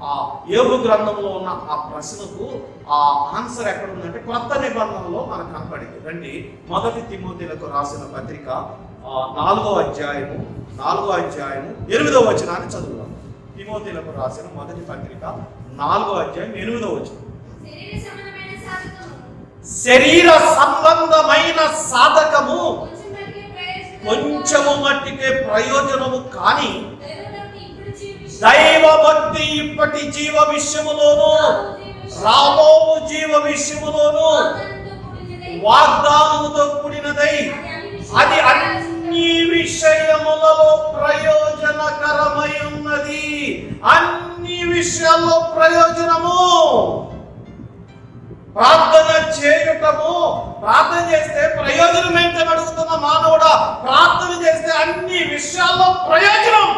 ఆ యోబు గ్రంథంలో ఉన్న ఆ ప్రశ్నకు ఆ ఆన్సర్ ఎక్కడ ఉందంటే కొత్త నిబంధనలో మనకు కనపడింది. రండి, 1 తిమోతిలకు రాసిన పత్రిక 4వ అధ్యాయము 8వ వచనాన్ని చదువుదాం. తిమోతిలకు రాసిన 1 పత్రిక 4వ అధ్యాయం 8వ వచనం. శరీర సంబంధమైన సాధకము కొంచెము మట్టికే ప్రయోజనము కాని దైవ భక్తి ఇప్పటి జీవ విషయములోను రాబో జీవ విషయములోను వాగ్దానముతో కూడినదై అది అన్ని విషయములలో ప్రయోజనకరమై ఉన్నది. అన్ని విషయాల్లో ప్రయోజనము. ప్రార్థన చేయటము, ప్రార్థన చేస్తే ప్రయోజనం ఏంటని అడుగుతున్న మానవుడా, ప్రార్థన చేస్తే అన్ని విషయాల్లో ప్రయోజనం.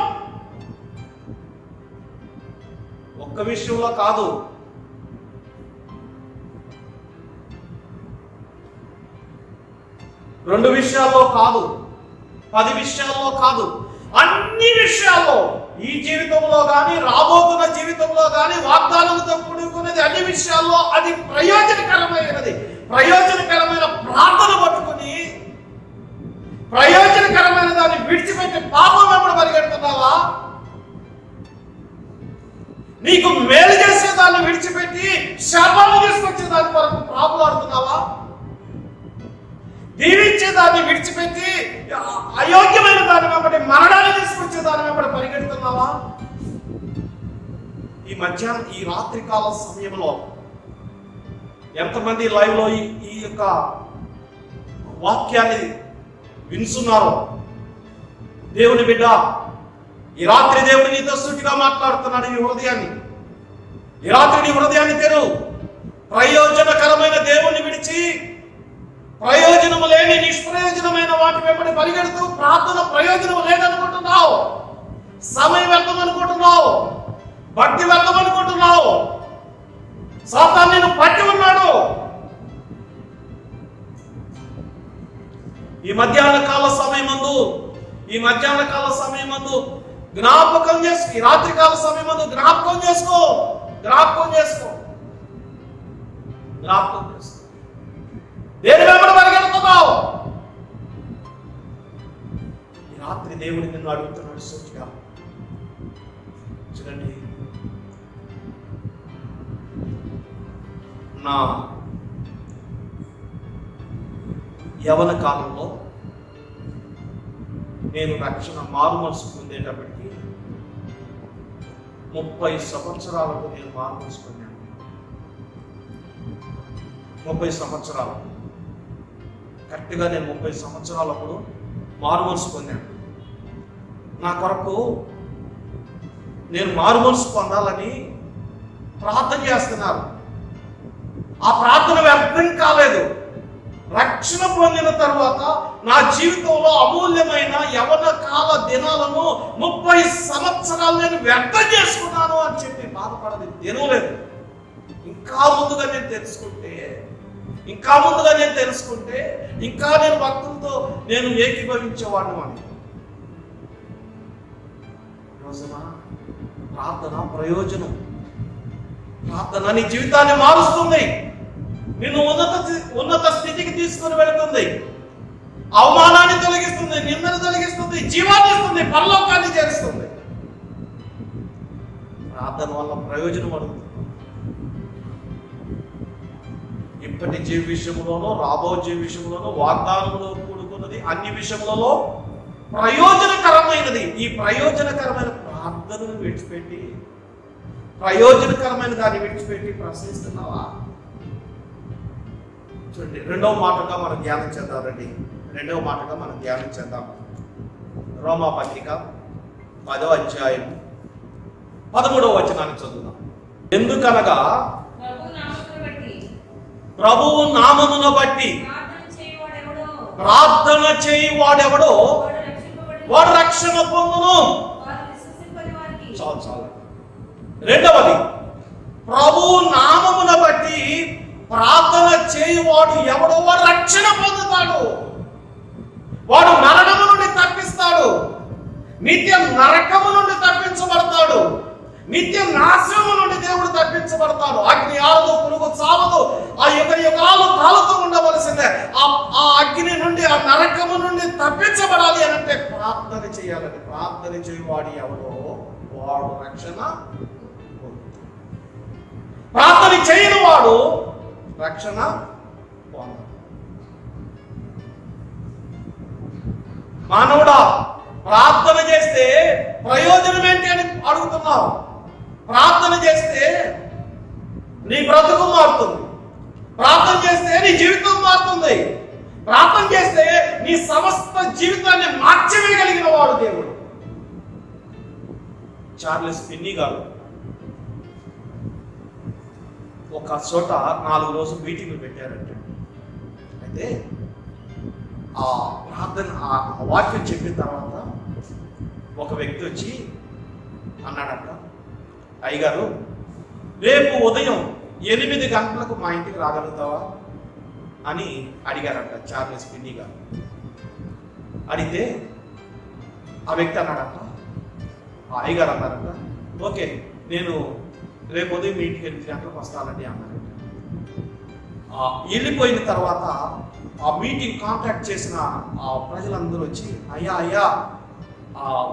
ఒక్క విషయంలో కాదు. 2 విషయాల్లో కాదు, 10 విషయాల్లో కాదు, అన్ని విషయాల్లో, ఈ జీవితంలో కానీ రాబోతున్న జీవితంలో కానీ వాగ్దానంతో కూడుకున్నది అన్ని విషయాల్లో అది ప్రయోజనకరమైనది. ప్రయోజనకరమైన ప్రార్థన పట్టుకుని ప్రయోజనకరమైన దాన్ని విడిచిపెట్టి పాపం వెంబడి పరిగెడుతున్నావా? నీకు మేలు చేసే దాన్ని విడిచిపెట్టి శాపాన్ని తీసుకొచ్చే దాని కొరకు ప్రాకులాడుతున్నావా? దీవించే దాన్ని విడిచిపెట్టి అయోగ్యమైన దాని వెంబడి మరణాన్ని తీసుకొచ్చే దాని వెంబడి పరిగెడుతున్నావా? ఈ రాత్రి కాల సమయంలో ఎంతమంది లైవ్ లో ఈ యొక్క వాక్యాన్ని వినుచున్నారో, దేవుని బిడ్డ, ఈ రాత్రి దేవుడు నీతో సూటిగా మాట్లాడుతున్నాడు. నీ హృదయాన్ని, ఈ రాత్రి నీ హృదయాన్ని తెరు. ప్రయోజనకరమైన దేవుణ్ణి విడిచి ప్రయోజనము లేని నిష్ప్రయోజనమైన వాటి వెంబడి పరిగెడుతూ ప్రార్థన ప్రయోజనం లేదనుకుంటున్నావు, సమయం వ్యర్థమనుకుంటున్నావు, భక్తి వ్యర్థమనుకుంటున్నావు. సాతాను నిన్ను పట్టి ఉన్నాడు. ఈ మధ్యాహ్న కాల సమయమందు జ్ఞాపకం చేసుకో. ఈ రాత్రి కాల సమయమందు జ్ఞాపకం చేసుకో. దేని వెంబడి పరిగెడుతున్నావు? ఈ రాత్రి దేవుని నిన్ను అడుగుతున్నాడు సూటిగా. చూడండి, నా యవన కాలంలో నేను రక్షణ మారు మనసు పొందేటప్పటికీ 30 సంవత్సరాలకు నేను మారు మనసు పొందాను. 30 సంవత్సరాలు కరెక్ట్గా నేను 30 సంవత్సరాలప్పుడు మారు మనసు పొందాను. నా కొరకు నేను మారు మనసు పొందాలని ప్రార్థన చేస్తున్నారు. ఆ ప్రార్థన వ్యర్థం కాలేదు. రక్షణ పొందిన తర్వాత నా జీవితంలో అమూల్యమైన యవన కాల దినాలను 30 సంవత్సరాలు నేను వ్యర్థం చేసుకున్నాను అని చెప్పి బాధపడదు దినం లేదు. ఇంకా ముందుగా నేను తెలుసుకుంటే ఇంకా నేను భక్తులతో నేను ఏకీభవించేవాడిని అని. రోజున ప్రార్థన ప్రయోజనం. ప్రార్థన నీ జీవితాన్ని మారుస్తుంది, నిన్ను ఉన్నత స్థితికి తీసుకుని వెళుతుంది, అవమానాన్ని తొలగిస్తుంది, నిందను తొలగిస్తుంది, జీవాన్ని ఇస్తుంది, పరలోకాన్ని చేరుస్తుంది. ప్రార్థన వల్ల ప్రయోజనం అడుగుతుంది. ఇప్పటి జీవ విషయంలోనూ రాబో జీవ విషయంలోనూ వాగ్దానంలో కూడుకున్నది అన్ని విషయములలో ప్రయోజనకరమైనది. ఈ ప్రయోజనకరమైన ప్రార్థనను విడిచిపెట్టి ప్రయోజనకరమైన దాన్ని విడిచిపెట్టి ప్రశ్నిస్తున్నావా? చూడండి, రెండవ మాటగా మనం ధ్యానం చేద్దాం. రోమా పత్రిక 10వ అధ్యాయం 13వ వచనాన్ని చదువుదాం. ఎందుకనగా ప్రభువు నామమును బట్టి ప్రార్థన చేయువాడెవడో వాడు రక్షణ పొందును. చాలు. రెండవది, ప్రభువు నామమును బట్టి ప్రార్థన చేయువాడు ఎవడో వాడు రక్షణ పొందుతాడు. వాడు మరణము నుండి తప్పిస్తాడు, నిత్య నరకము నుండి తప్పించబడతాడు, నిత్య నాశనము నుండి దేవుడు తప్పించబడతాడు. అగ్ని ఆరదు, పురుగు చావదు, ఆ యుగాలు కాలుతూ ఉండవలసిందే. ఆ అగ్ని నుండి, ఆ నరకము నుండి తప్పించబడాలి అని అంటే ప్రార్థన చేయాలని. ప్రార్థన చేయువాడు ఎవడో వాడు రక్షణ. ప్రార్థన చేయని వాడు రక్షణ పొందడు. మానవుడా, ప్రార్థన చేస్తే ప్రయోజనం ఏంటి అని అడుగుతున్నావు. ప్రార్థన చేస్తే నీ బ్రతుకు మారుతుంది, ప్రార్థన చేస్తే నీ జీవితం మారుతుంది, ప్రార్థన చేస్తే నీ సమస్త జీవితాన్ని మార్చివేయగలిగిన వాడు దేవుడు. చార్లెస్ ఫిన్నీ గారు ఒక చోట 4 రోజులు మీటింగ్లు పెట్టారంటే, అయితే ఆ ప్రార్థన ఆ వాక్యం చెప్పిన తర్వాత ఒక వ్యక్తి వచ్చి అన్నాడట, అయ్యగారు రేపు ఉదయం 8 గంటలకు మా ఇంటికి రాగలుగుతావా? అని అడిగారంట చార్లెస్ ఫిన్నీ గారు. అడిగితే ఆ వ్యక్తి అన్నాడంట, ఆ అయ్యగారు అన్నారంట, ఓకే నేను రేపు ఉదయం మీ ఇంటికి 8 గంటలకు వస్తానండి అన్నారంట. వెళ్ళిపోయిన తర్వాత ఆ మీటింగ్ కాంటాక్ట్ చేసిన ఆ ప్రజలందరూ వచ్చి, అయ్యా అయ్యా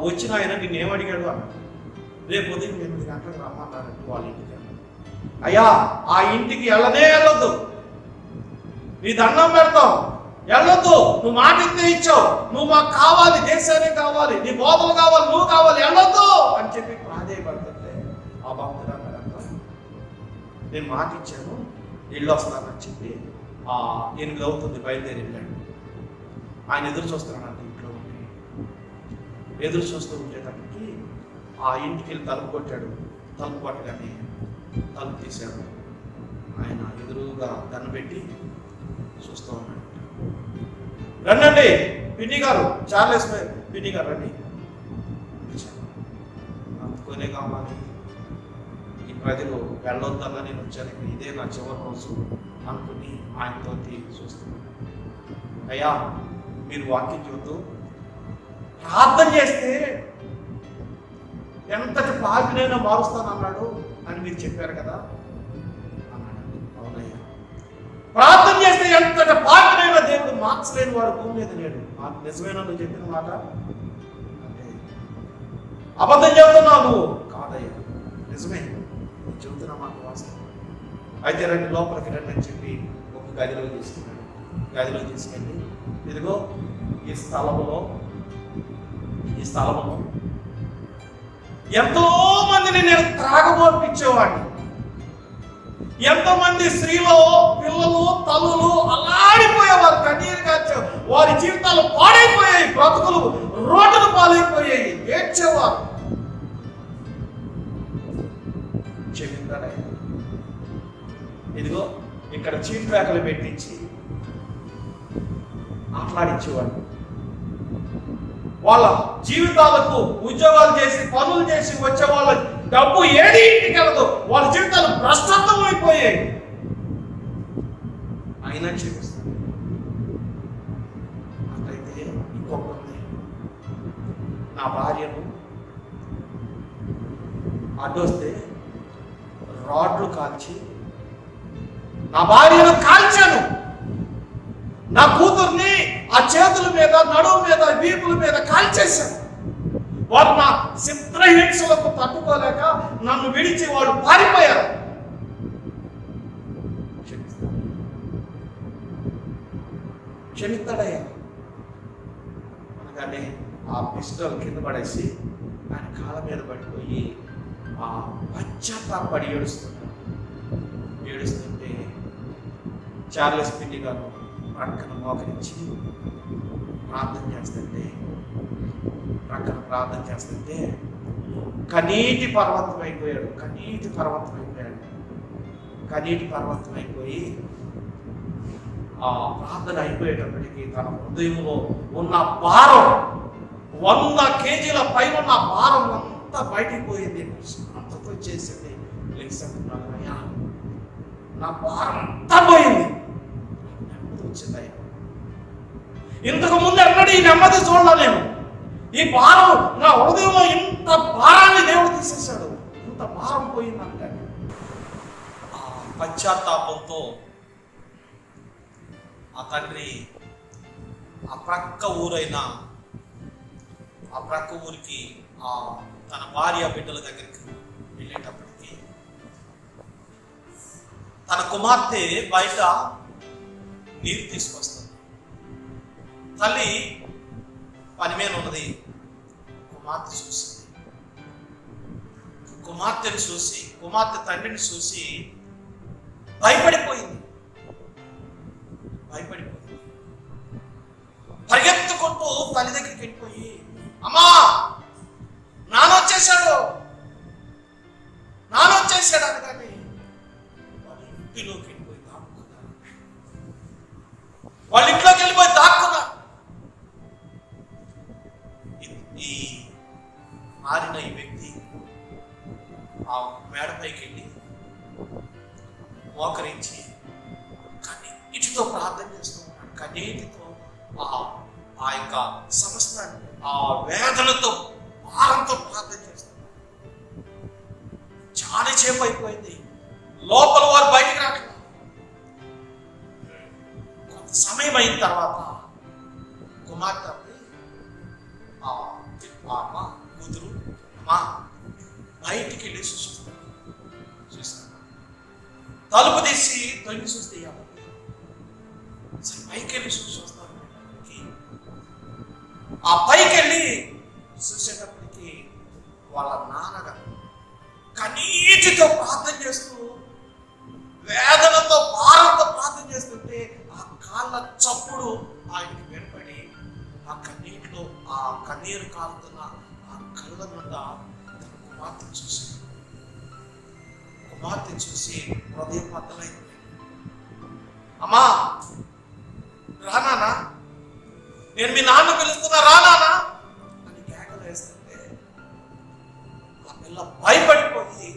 వచ్చిన ఆయన నిన్ను ఏమడిగాడు అన్నాడు. రేపు ఉదయం 8 గంటలకు రమ్మన్నారంటే వాళ్ళ ఇంటికి. అయ్యా ఆ ఇంటికి వెళ్ళొద్దు, నీ దండం పెడతావు, వెళ్ళొద్దు, నువ్వు మాట ఇస్తే ఇచ్చావు, నువ్వు మాకు కావాలి, దేశానికి కావాలి, నీ బోధలు కావాలి, నువ్వు కావాలి, వెళ్ళొద్దు అని చెప్పి ప్రాధేయపడుతుంటే ఆ భక్తుడు అన్నాడంట, నేను మాట ఇచ్చాను, ఇల్లు వస్తానని చెప్పి 8 అవుతుంది బయలుదేరి వెళ్ళాడు. ఆయన ఎదురు చూస్తున్నాడంట ఇంట్లో ఉండి. ఎదురు చూస్తూ ఉండేటప్పటికి ఆ ఇంటికి వెళ్ళి తలుపు కొట్టాడు. తలుపు కొట్టగానే తలుపు తీశాడు. ఆయన ఎదురుగా దండ పెట్టి చూస్తూ ఉన్నాడు. రండి పిన్ని గారు, చార్లెస్ పిన్ని గారు రండి, అందుకునే కావాలి, ఈ ప్రజలు వెళ్ళొద్దన్నా నేను వచ్చాను, ఇదే నా చివరి రోజు అనుకుని ఆయనతో చూస్తున్నాను. అయ్యా మీరు వాక్యం చూద్దు, ప్రార్థన చేస్తే ఎంతటి పాపినైనా మారుస్తానన్నాడు అని మీరు చెప్పారు కదా అన్నాడు. అవునయ్యా, ప్రార్థన చేస్తే ఎంతటి పాపినైనా దేవుడు మార్చలేని వాడు భూమి మీద లేడు. నిజమేనా నువ్వు చెప్పిన మాట అంటే, అబద్ధం చెబుతున్నావు నువ్వు? కాదయ్యా, నిజమే, నువ్వు చెబుతున్న మాట వాస్తవం. అయితే రండి లోపలికి రండి అని చెప్పి ఒక గదిలో తీసుకున్నాడు. గదిలో తీసుకెళ్ళి, ఇదిగో ఈ స్థలములో ఎంతో మందిని నేను త్రాగబోర్పించేవాడిని. ఎంతో మంది స్త్రీలు, పిల్లలు, తల్లులు అల్లాడిపోయేవారు, కన్నీరు కాచేవారు, వారి జీవితాలు పాడైపోయాయి, బ్రతుకులు రోడ్డును పాలైపోయాయి, ఏడ్చేవారు. క్షమించాలి, ఇదిగో ఇక్కడ చీట్ ర్యాకులు పెట్టించి ఆటలాడించేవాడు. వాళ్ళ జీవితాలకు ఉద్యోగాలు చేసి పనులు చేసి వచ్చే వాళ్ళ డబ్బు ఏది ఇంటికి వెళ్ళదు, వాళ్ళ జీవితాలు భ్రష్టత్వం అయిపోయాయి. అయినా క్షమిస్తాను. అట్లయితే ఇంకొకటి, నా భార్యను అడ్డొస్తే రాడ్లు కాల్చి నా భార్యను కాల్చాను, నా కూతుర్ని ఆ చేతుల మీద, నడుము మీద, వీపుల మీద కాల్చేశాను. వారు నా చిత్రహింసలకు తట్టుకోలేక నన్ను విడిచి వాడు పారిపోయారు. క్షమిస్తాడయ్యా అనగానే ఆ పిస్టల్ కింద పడేసి ఆయన కాళ్ళ మీద పడిపోయి ఆ పశ్చాత్తాపడి ఏడుస్తుంటే చార్లెస్ పిన్ని గారు ప్రక్కన మోకరించి ప్రార్థన చేస్తుంటే కన్నీటి పర్వతం అయిపోయి ఆ ప్రార్థన అయిపోయేటప్పటికీ తన హృదయంలో ఉన్న భారం, 100 కేజీల పైన ఉన్న భారం అంతా బయటికి పోయింది. అంతతో చేసింది లేకపోతున్నాయ్యా, నా భారం అంతా పోయింది, నెమ్మది వచ్చిందయ్యా. ఇంతకు ముందు ఎన్నడూ ఈ నెమ్మది చూడలేను. ఈ భారం, నా హృదయంలో ఇంత భారాన్ని దేవుడు తీసేశాడు, ఇంత భారం పోయిందంటే. ఆ పశ్చాత్తాపంతో ఆ తండ్రి ఆ ప్రక్క ఊరికి తన భార్య బిడ్డల దగ్గరికి వెళ్ళేటప్పటికి తన కుమార్తె బయట నీరు తీసుకొస్తుంది. తల్లి పని మీద ఉన్నది. కుమార్తె తండ్రిని చూసి భయపడిపోయింది. పరిగెత్తుకుంటూ తల్లి దగ్గరికి వెళ్ళిపోయి, అమ్మా నాన్న వచ్చేసాడు అనగానే వాళ్ళ ఇంట్లోకి వెళ్ళిపోయి దాక్కున్నారు. ఈ మారిన ఈ వ్యక్తి ఆ మేడపైకి వెళ్ళి మోకరించి కానీ ఇటుతో ప్రార్థన కన్నీటితో ఆ యొక్క సమస్త ఆ వేదనతో భారంతో ప్రార్థన చేస్తున్నారు. చాలా చేపు అయిపోయింది, లోపల వారు బయటికి రావట్లేదు. కొంత సమయం అయిన తర్వాత కుమార్తె అమ్మ కూతురు అమ్మా బయటికి వెళ్ళి చూస్తాను. తలుపు తీసి తొంగి చూస్తే సరే పైకి వెళ్ళి చూస్తాను. ఆ పైకి వెళ్ళి చూసేటప్పటికి వాళ్ళ నాన్నగారు కన్నీటితో ప్రార్థన చేస్తూ వేదనతో భారంతో ప్రార్థన చేస్తుంటే ఆ కాళ్ళ చప్పుడు ఆయనకి వెంబడి ఆ కన్నీటిలో ఆ కన్నీరు కాలుతున్న ఆ కళ్ళ నుండి కుమార్తె చూసి హృదయం బద్దలైంది. అమ్మా రానా, నేను మీ నాన్న పిలుస్తున్నా రానా అని కేకలు వేస్తుంటే ఆ పిల్ల భయపడిపోయి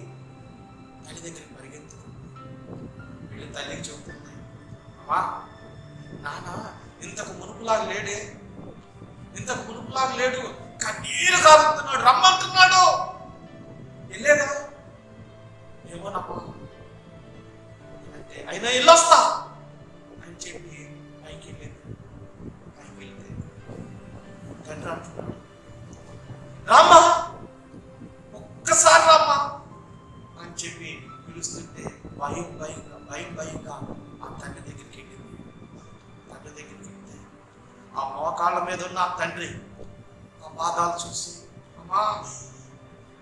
తల్లి దగ్గరికి పరిగెత్తుకుంది. వీళ్ళు తల్లికి చెబుతుంది, అమ్మా నాన్న ఇంతకు మునుపులాగా లేడు, కన్నీరు కారుతున్నాడు, రమ్మంటున్నాడు. వెళ్ళేదా ఏమోనమ్మా అంటే అయినా వెళ్ళొస్తా అని చెప్పి పైకి వెళ్తే తండ్రి అంటున్నాడు, రామ్మా ఒక్కసారి రామ్మా అని చెప్పి పిలుస్తుంటే భయంగా ఆ తండ్రి దగ్గరికి వెళ్తే ఆ మోకాళ్ళ మీద ఉన్న ఆ తండ్రి ఆ పాదాలు చూసి, అమ్మా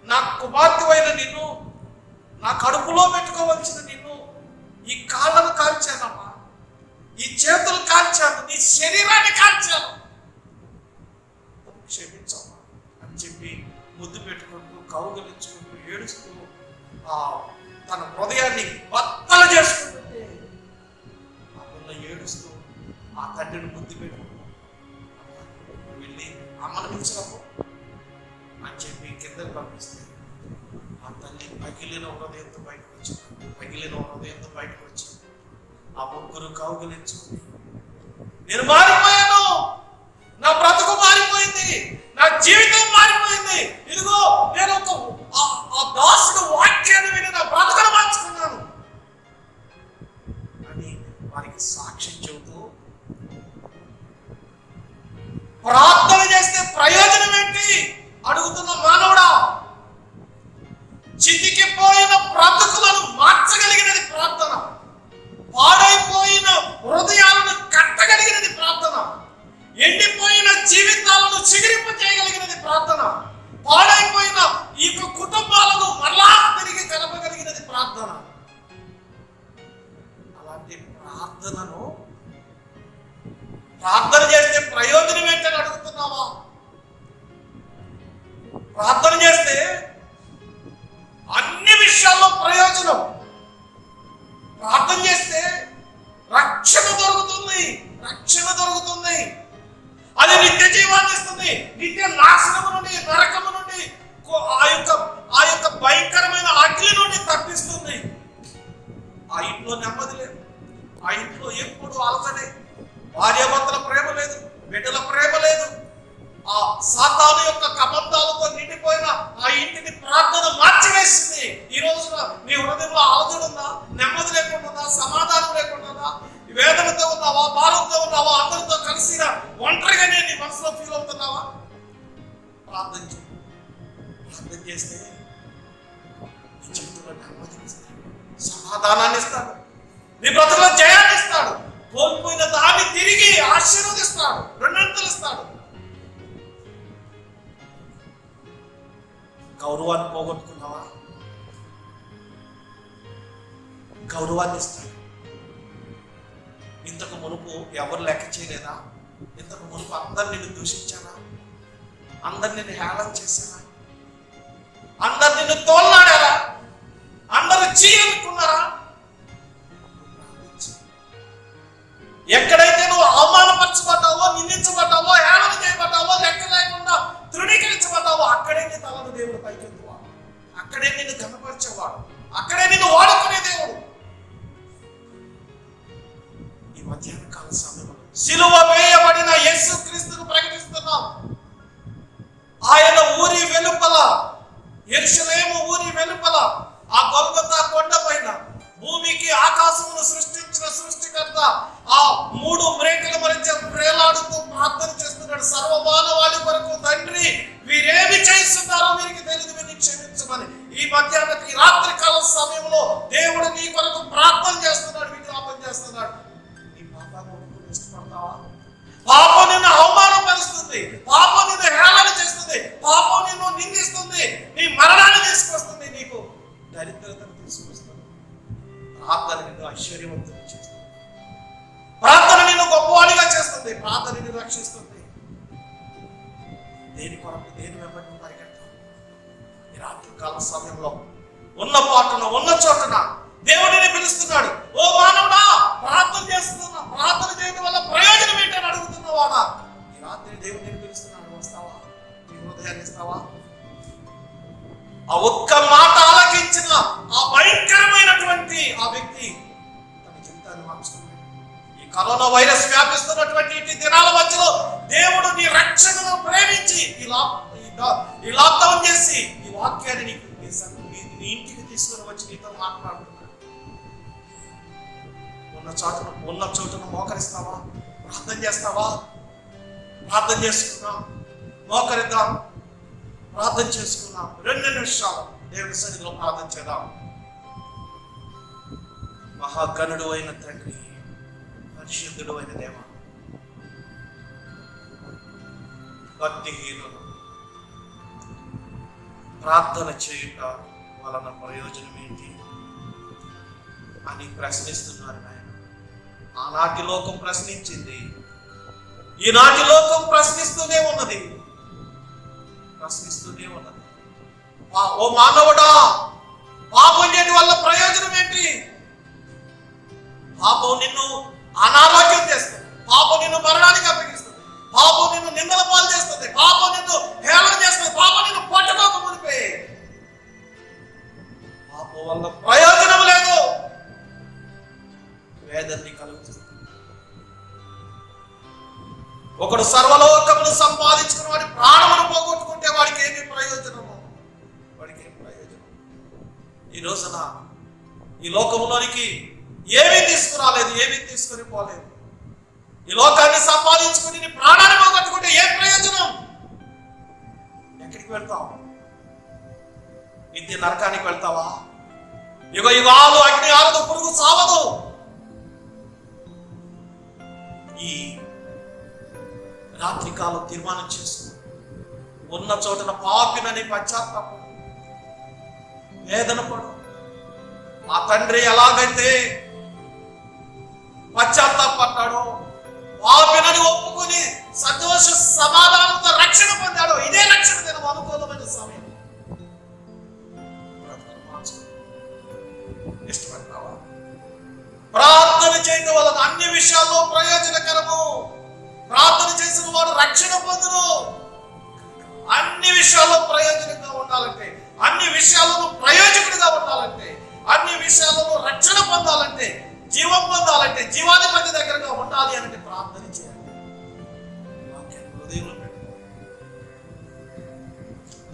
నా కుమార్తెవైన నిన్ను, నా కడుపులో పెట్టుకోవలసిన నిన్ను ఈ కాళ్ళను కాల్చానమ్మా, ఈ చేతులు కాల్చాను, నీ శరీరాన్ని కాల్చాను, క్షమించమ్మా అని చెప్పి ముద్దు పెట్టుకుంటూ కౌగిలించుకుంటూ ఏడుస్తూ తన హృదయాన్ని బద్దలు చేసుకుంటుంటే ఆ పిల్ల ఏడుస్తూ ఆ తండ్రిని ముద్దు పెట్టుకుంటూ వెళ్ళి అమ్మను పిలిచినప్పుడు అని చెప్పి కిందకి పంపిస్తే ఆ తల్లి పగిలిన హృదయంతో బయటకు వచ్చి ఆ ముగ్గురు కౌగిలించుకుని, నేను మారిపోయాను, నా బ్రతుకు మారిపోయింది, నా జీవితం మారిపోయింది, ఇదిగో నేను ఆ దాసుడు వాక్యాన్ని విని నా బ్రతుకును మార్చుకున్నాను అని వారికి సాక్ష్యం చెబుతూ, ప్రార్థన చేస్తే ప్రయోజనం ఏంటి అడుగుతున్న మానవుడా, చితికిపోయిన బ్రతుకులను మార్చగలిగినది ప్రార్థన, పాడైపోయిన హృదయాలను కట్టగలిగినది ప్రార్థన, ఎండిపోయిన జీవితాలను చిగురింప చేయగలిగినది ప్రార్థన, పాడైపోయిన ఈ కుటుంబాలను మరలా తిరిగి కలపగలిగినది ప్రార్థన. అలాంటి ప్రార్థన చేస్తే ప్రయోజనం ఏంటని అడుగుతున్నావా? ప్రార్థన చేస్తే అన్ని విషయాల్లో ప్రయోజనం. ప్రార్థన చేస్తే రక్షణ దొరుకుతుంది. అది నిత్య జీవాన్ని ఇస్తుంది. నిత్య నాశనము నుండి, నరకము నుండి, ఆ యొక్క భయంకరమైన అగ్ని నుండి తప్పిస్తుంది. ఆ ఇంట్లో నెమ్మది లేదు, ఆ ఇంట్లో ఎప్పుడు అలసడే, భార్యాభర్తల ప్రేమ లేదు, బిడ్డల ప్రేమ లేదు, ఆ సాతాను యొక్క కబంధాలతో నిండిపోయిన ఆ ఇంటిని ప్రార్థన మార్చివేసింది. ఈ రోజున నీ హృదయంలో అలజడి ఉందా, నెమ్మది లేకుండా, సమాధానం లేకుండా, వేదనతో ఉన్నావా, భారంతో ఉన్నావా, అందరితో కలిసి ఒంటరిగానే నీ మనసులో ఫీల్ అవుతున్నావా? ప్రార్థన చేస్తే నీ జీవితంలో నెమ్మదిని ఇస్తాడు, సమాధానాన్ని ఇస్తాడు, నీ బ్రతుకులో జయాన్ని ఇస్తాడు, కోల్పోయిన దాన్ని తిరిగి ఆశీర్వదిస్తాడు, రెండంతలు ఇస్తాడు. గౌరవాన్ని పోగొట్టుకున్నావా? గౌరవాన్ని ఇస్తాడు. ఇంతకు మునుపు ఎవరు లెక్క చేయలేదా? ఇంతకు మునుపు అందరు నిన్ను దూషించారా? అందరు నిన్ను హేళన చేశారా? అందరు నిన్ను తోలనాడారా? అందరూ చీయనుకున్నారా? ఎక్కడైతే నువ్వు అవమానపరచబడ్డావో, నిందించబడ్డావో, హేళన చేయబడ్డావో, లెక్క లేకుండా తృణీకరించబడ్డావో, అక్కడే నీ తలను దేవుడు పైకెత్తువాడు, అక్కడే నిన్ను ఘనపరిచేవాడు, అక్కడే నిన్ను వాడుకునే దేవుడు. ఈ మధ్యాహ్న కాల సమయంలో సిలువ వేయబడిన యేసుక్రీస్తును ప్రకటిస్తున్నాం. ఆయన ఊరి వెలుపల, యెరూషలేము ఊరి వెలుపల, ఆ గొల్గొతా కొండ పైన భూమికి ఆకాశమును సృష్టించిన సృష్టికర్త ఆ 3 మ్రేకుల మధ్య ప్రేలాడుతూ ప్రార్థన చేస్తున్నాడు. సర్వమానవాళి కొరకు, తండ్రి వీరేమి చేస్తున్నారో వీరికి తెలియదు, వీరిని క్షమించమని. ఈ మధ్యాహ్నం, ఈ రాత్రి కాల సమయంలో దేవుడు నీ కొరకు ప్రార్థన చేస్తున్నాడు, విజ్ఞాపన చేస్తున్నాడు. నీ పాపాన్ని ఒప్పుకొని ఇష్టపడతావా? పాపం నిన్ను అవమానపరుస్తుంది, పాపం నిన్ను హేళన చేస్తుంది, పాపం నిన్ను నిందిస్తుంది, నీ మరణాన్ని తీసుకొస్తుంది, నీకు దరిద్రతను తీసుకొస్తుంది. ప్రార్థన నిన్ను ఐశ్వర్యవంతుని చేస్తుంది, ప్రార్థన నిన్ను గొప్పవాడిగా చేస్తుంది, ప్రార్థన నిన్ను రక్షిస్తుంది. దేని కొరకు, దేని వెంబడి నువ్వు పరిగెడతావు? ఈ రాత్రి కాల సమయంలో ఉన్న పాటన, ఉన్న చోటన దేవుడిని పిలుస్తున్నాడు. ఓ మానవుడా, ప్రార్థన చేస్తున్నా, ప్రార్థన చేయడం వల్ల ప్రయోజనం ఏంటని అడుగుతున్నవాడా, ఈ రాత్రి దేవుడిని పిలుస్తున్నాడు. వస్తావా? నీ హృదయాన్ని ఇస్తావా? ఆ ఒక్క మాట ఆలకించిన ఆ భయంకరమైనటువంటి ఆ వ్యక్తి తన జీవితాన్ని మార్చుకున్నాడు. ఈ కరోనా వైరస్ వ్యాపిస్తున్నటువంటి ఈ దినాల మధ్యలో దేవుడు నీ రక్షణను ప్రేమించి ఈ లాక్డౌన్ చేసి ఈ వాక్యాన్ని నీకు నీ ఇంటికి తీసుకుని వచ్చి నీతో మాట్లాడుతున్నాడు. ఉన్న చోటును మోకరిస్తావా? ప్రార్థన చేస్తావా? ప్రార్థన చేసుకున్నాం, మోకరిద్దాం, ప్రార్థన చేసుకున్నాం. 2 నిమిషాలు దేవుని సన్నిధిలో ప్రార్థన చేద్దాం. మహాగణుడు అయిన తండ్రి, పరిశుద్ధుడు అయిన దేవ, భక్తిహీనులు ప్రార్థన చేయుట వలన ప్రయోజనం ఏంటి అని ప్రశ్నిస్తున్నారు నాయన. ఆనాటి లోకం ప్రశ్నించింది, ఈనాటి లోకం ప్రశ్నిస్తూనే ఉన్నది. ఓ మానవుడా, పాపం చేయడం వల్ల ప్రయోజనం ఏంటి? పాపం నిన్ను అనారోగ్యం చేస్తుంది, పాపం నిన్ను మరణానికి అప్పగిస్తుంది, పాపం నిన్ను నిందల పాలు చేస్తుంది, పాపం నిన్ను హేళన చేస్తుంది, పాపం నిన్ను పట్టుకోక మునిపే. పాపం వల్ల ప్రయోజనం లేదు, వేదన్ని కలుగుతుంది. ఒకడు సర్వలోకమును సంపాదించుకుని వాడి ప్రాణమును పోగొట్టుకుంటే వాడికి ఏమి ప్రయోజనము? వాడికి ఏమి ప్రయోజనం? ఈ రోజున ఈ లోకములోనికి ఏమీ తీసుకురాలేదు, ఏమీ తీసుకుని పోలేదు. ఈ లోకాన్ని సంపాదించుకుని నీ ప్రాణాన్ని పోగొట్టుకుంటే ఏం ప్రయోజనం? ఎక్కడికి వెళ్తావు? నిత్య నరకానికి వెళ్తావా? యుగ యుగాలు అగ్ని ఆరదు, పురుగు సావదు. ఈ రాత్రికాలం తీర్మానం చేసుకో. ఉన్న చోటన పాపినని పశ్చాత్తాపం, వేదన పడు. ఆ తండ్రి ఎలాగైతే పశ్చాత్తాపడ్డాడో, పాపినని ఒప్పుకొని సంతోష సమాధానంతో రక్షణ పొందాడో, ఇదే రక్షణ దినం, అనుకూలమైన సమయం. ఇష్టపడతావా? ప్రార్థన చేయడం వలన అన్ని విషయాల్లో ప్రయోజనకరము. ప్రార్థన చేసిన వాడు రక్షణ పొందును. అన్ని విషయాల్లో ప్రయోజనంగా ఉండాలంటే, అన్ని విషయాలను ప్రయోజకుడిగా ఉండాలంటే, అన్ని విషయాలను రక్షణ పొందాలంటే, జీవం పొందాలంటే, జీవాధిపతి దగ్గరగా ఉండాలి అంటే ప్రార్థన చేయాలి. హృదయంలో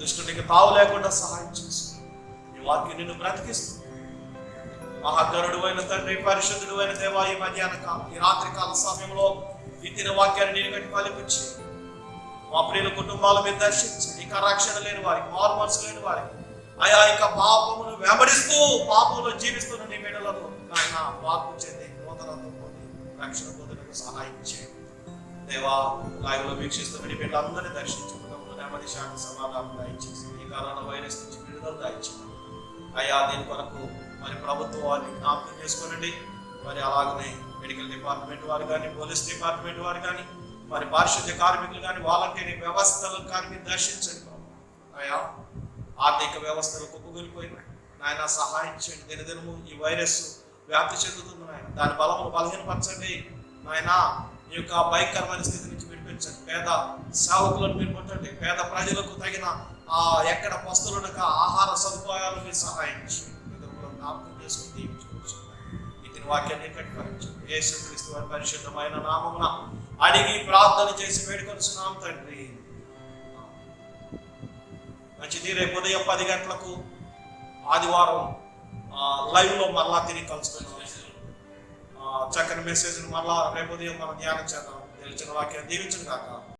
దుష్టునికి తావు లేకుండా సహాయం చేసుకో. ఈ వాక్యం నిన్ను బ్రతికిస్తుంది. మహాగణుడు అయిన తండ్రి, పరిశుద్ధుడు అయిన దేవా, ఈ మధ్యాహ్న కాలం, ఈ రాత్రి కాల సమయంలో ఈ తిన వాక్యాన్ని నేను గట్టి ఫలిపించి మా ప్రియుల కుటుంబాల మీద దర్శించి, ఇంకా రక్షణ లేని వారికి, మారు మనసు లేని వారికి, ఆయా ఇంకా పాపమును వెంబడిస్తూ పాపంలో జీవిస్తున్న నీ బిడ్డలను నాయన మార్పు చెంది నూతనత్వం పొంది రక్షణ పొందడానికి సహాయం చేయండి దేవా. లైవ్లో వీక్షిస్తున్న నీ బిడ్డలందరినీ దర్శించుకున్నాము. నెమ్మది, శాంతి, సమాధానం దయచేసి ఈ కరోనా వైరస్ నుంచి విడుదల దయచేయండి అయ్యా. దీని కొరకు మరి ప్రభుత్వం వారిని జ్ఞాపకం చేసుకోనండి. మరి అలాగనే మెడికల్ డిపార్ట్మెంట్ వారు కానీ, పోలీస్ డిపార్ట్మెంట్ వారు కానీ, మరి పారిశుద్ధ్య కార్మికులు కానీ, వాలంటీర్ వ్యవస్థలు కానీ మీరు దర్శించండి అయ్యా. ఆర్థిక వ్యవస్థలు కుప్పగొలిపోయినాయి నాయన, సహాయం చేయండి. దినదినము ఈ వైరస్ వ్యాప్తి చెందుతుంది నాయన, దాని బలమును బలహీనపరచండి నాయన. ఈ యొక్క భయంకరమైన స్థితి నుంచి విడిపించండి. పేద సేవకులను మీరు పుట్టండి. పేద ప్రజలకు తగిన ఎక్కడ పస్తులునక ఆహార సదుపాయాలు మీరు సహాయం చేయండి. జ్ఞాపకం చేసుకుని దీవించుకోవచ్చు. వాక్యాన్ని కట్టుకోవచ్చు. యేసుక్రీస్తు వారి పరిశుద్ధమైన నామమున అడిగి ప్రార్థన చేసి వేడుకొనుచున్నాం తండ్రి. మంచిది. రేపు ఉదయం 10 గంటలకు ఆదివారం లైవ్ లో మరలా తిరిగి కలుసుకున్నాం. చక్కని మెసేజ్ మరలా రేపు ఉదయం మనం ధ్యానం చేద్దాం. తెలిసిన వాక్యాన్ని దీవించను కాక.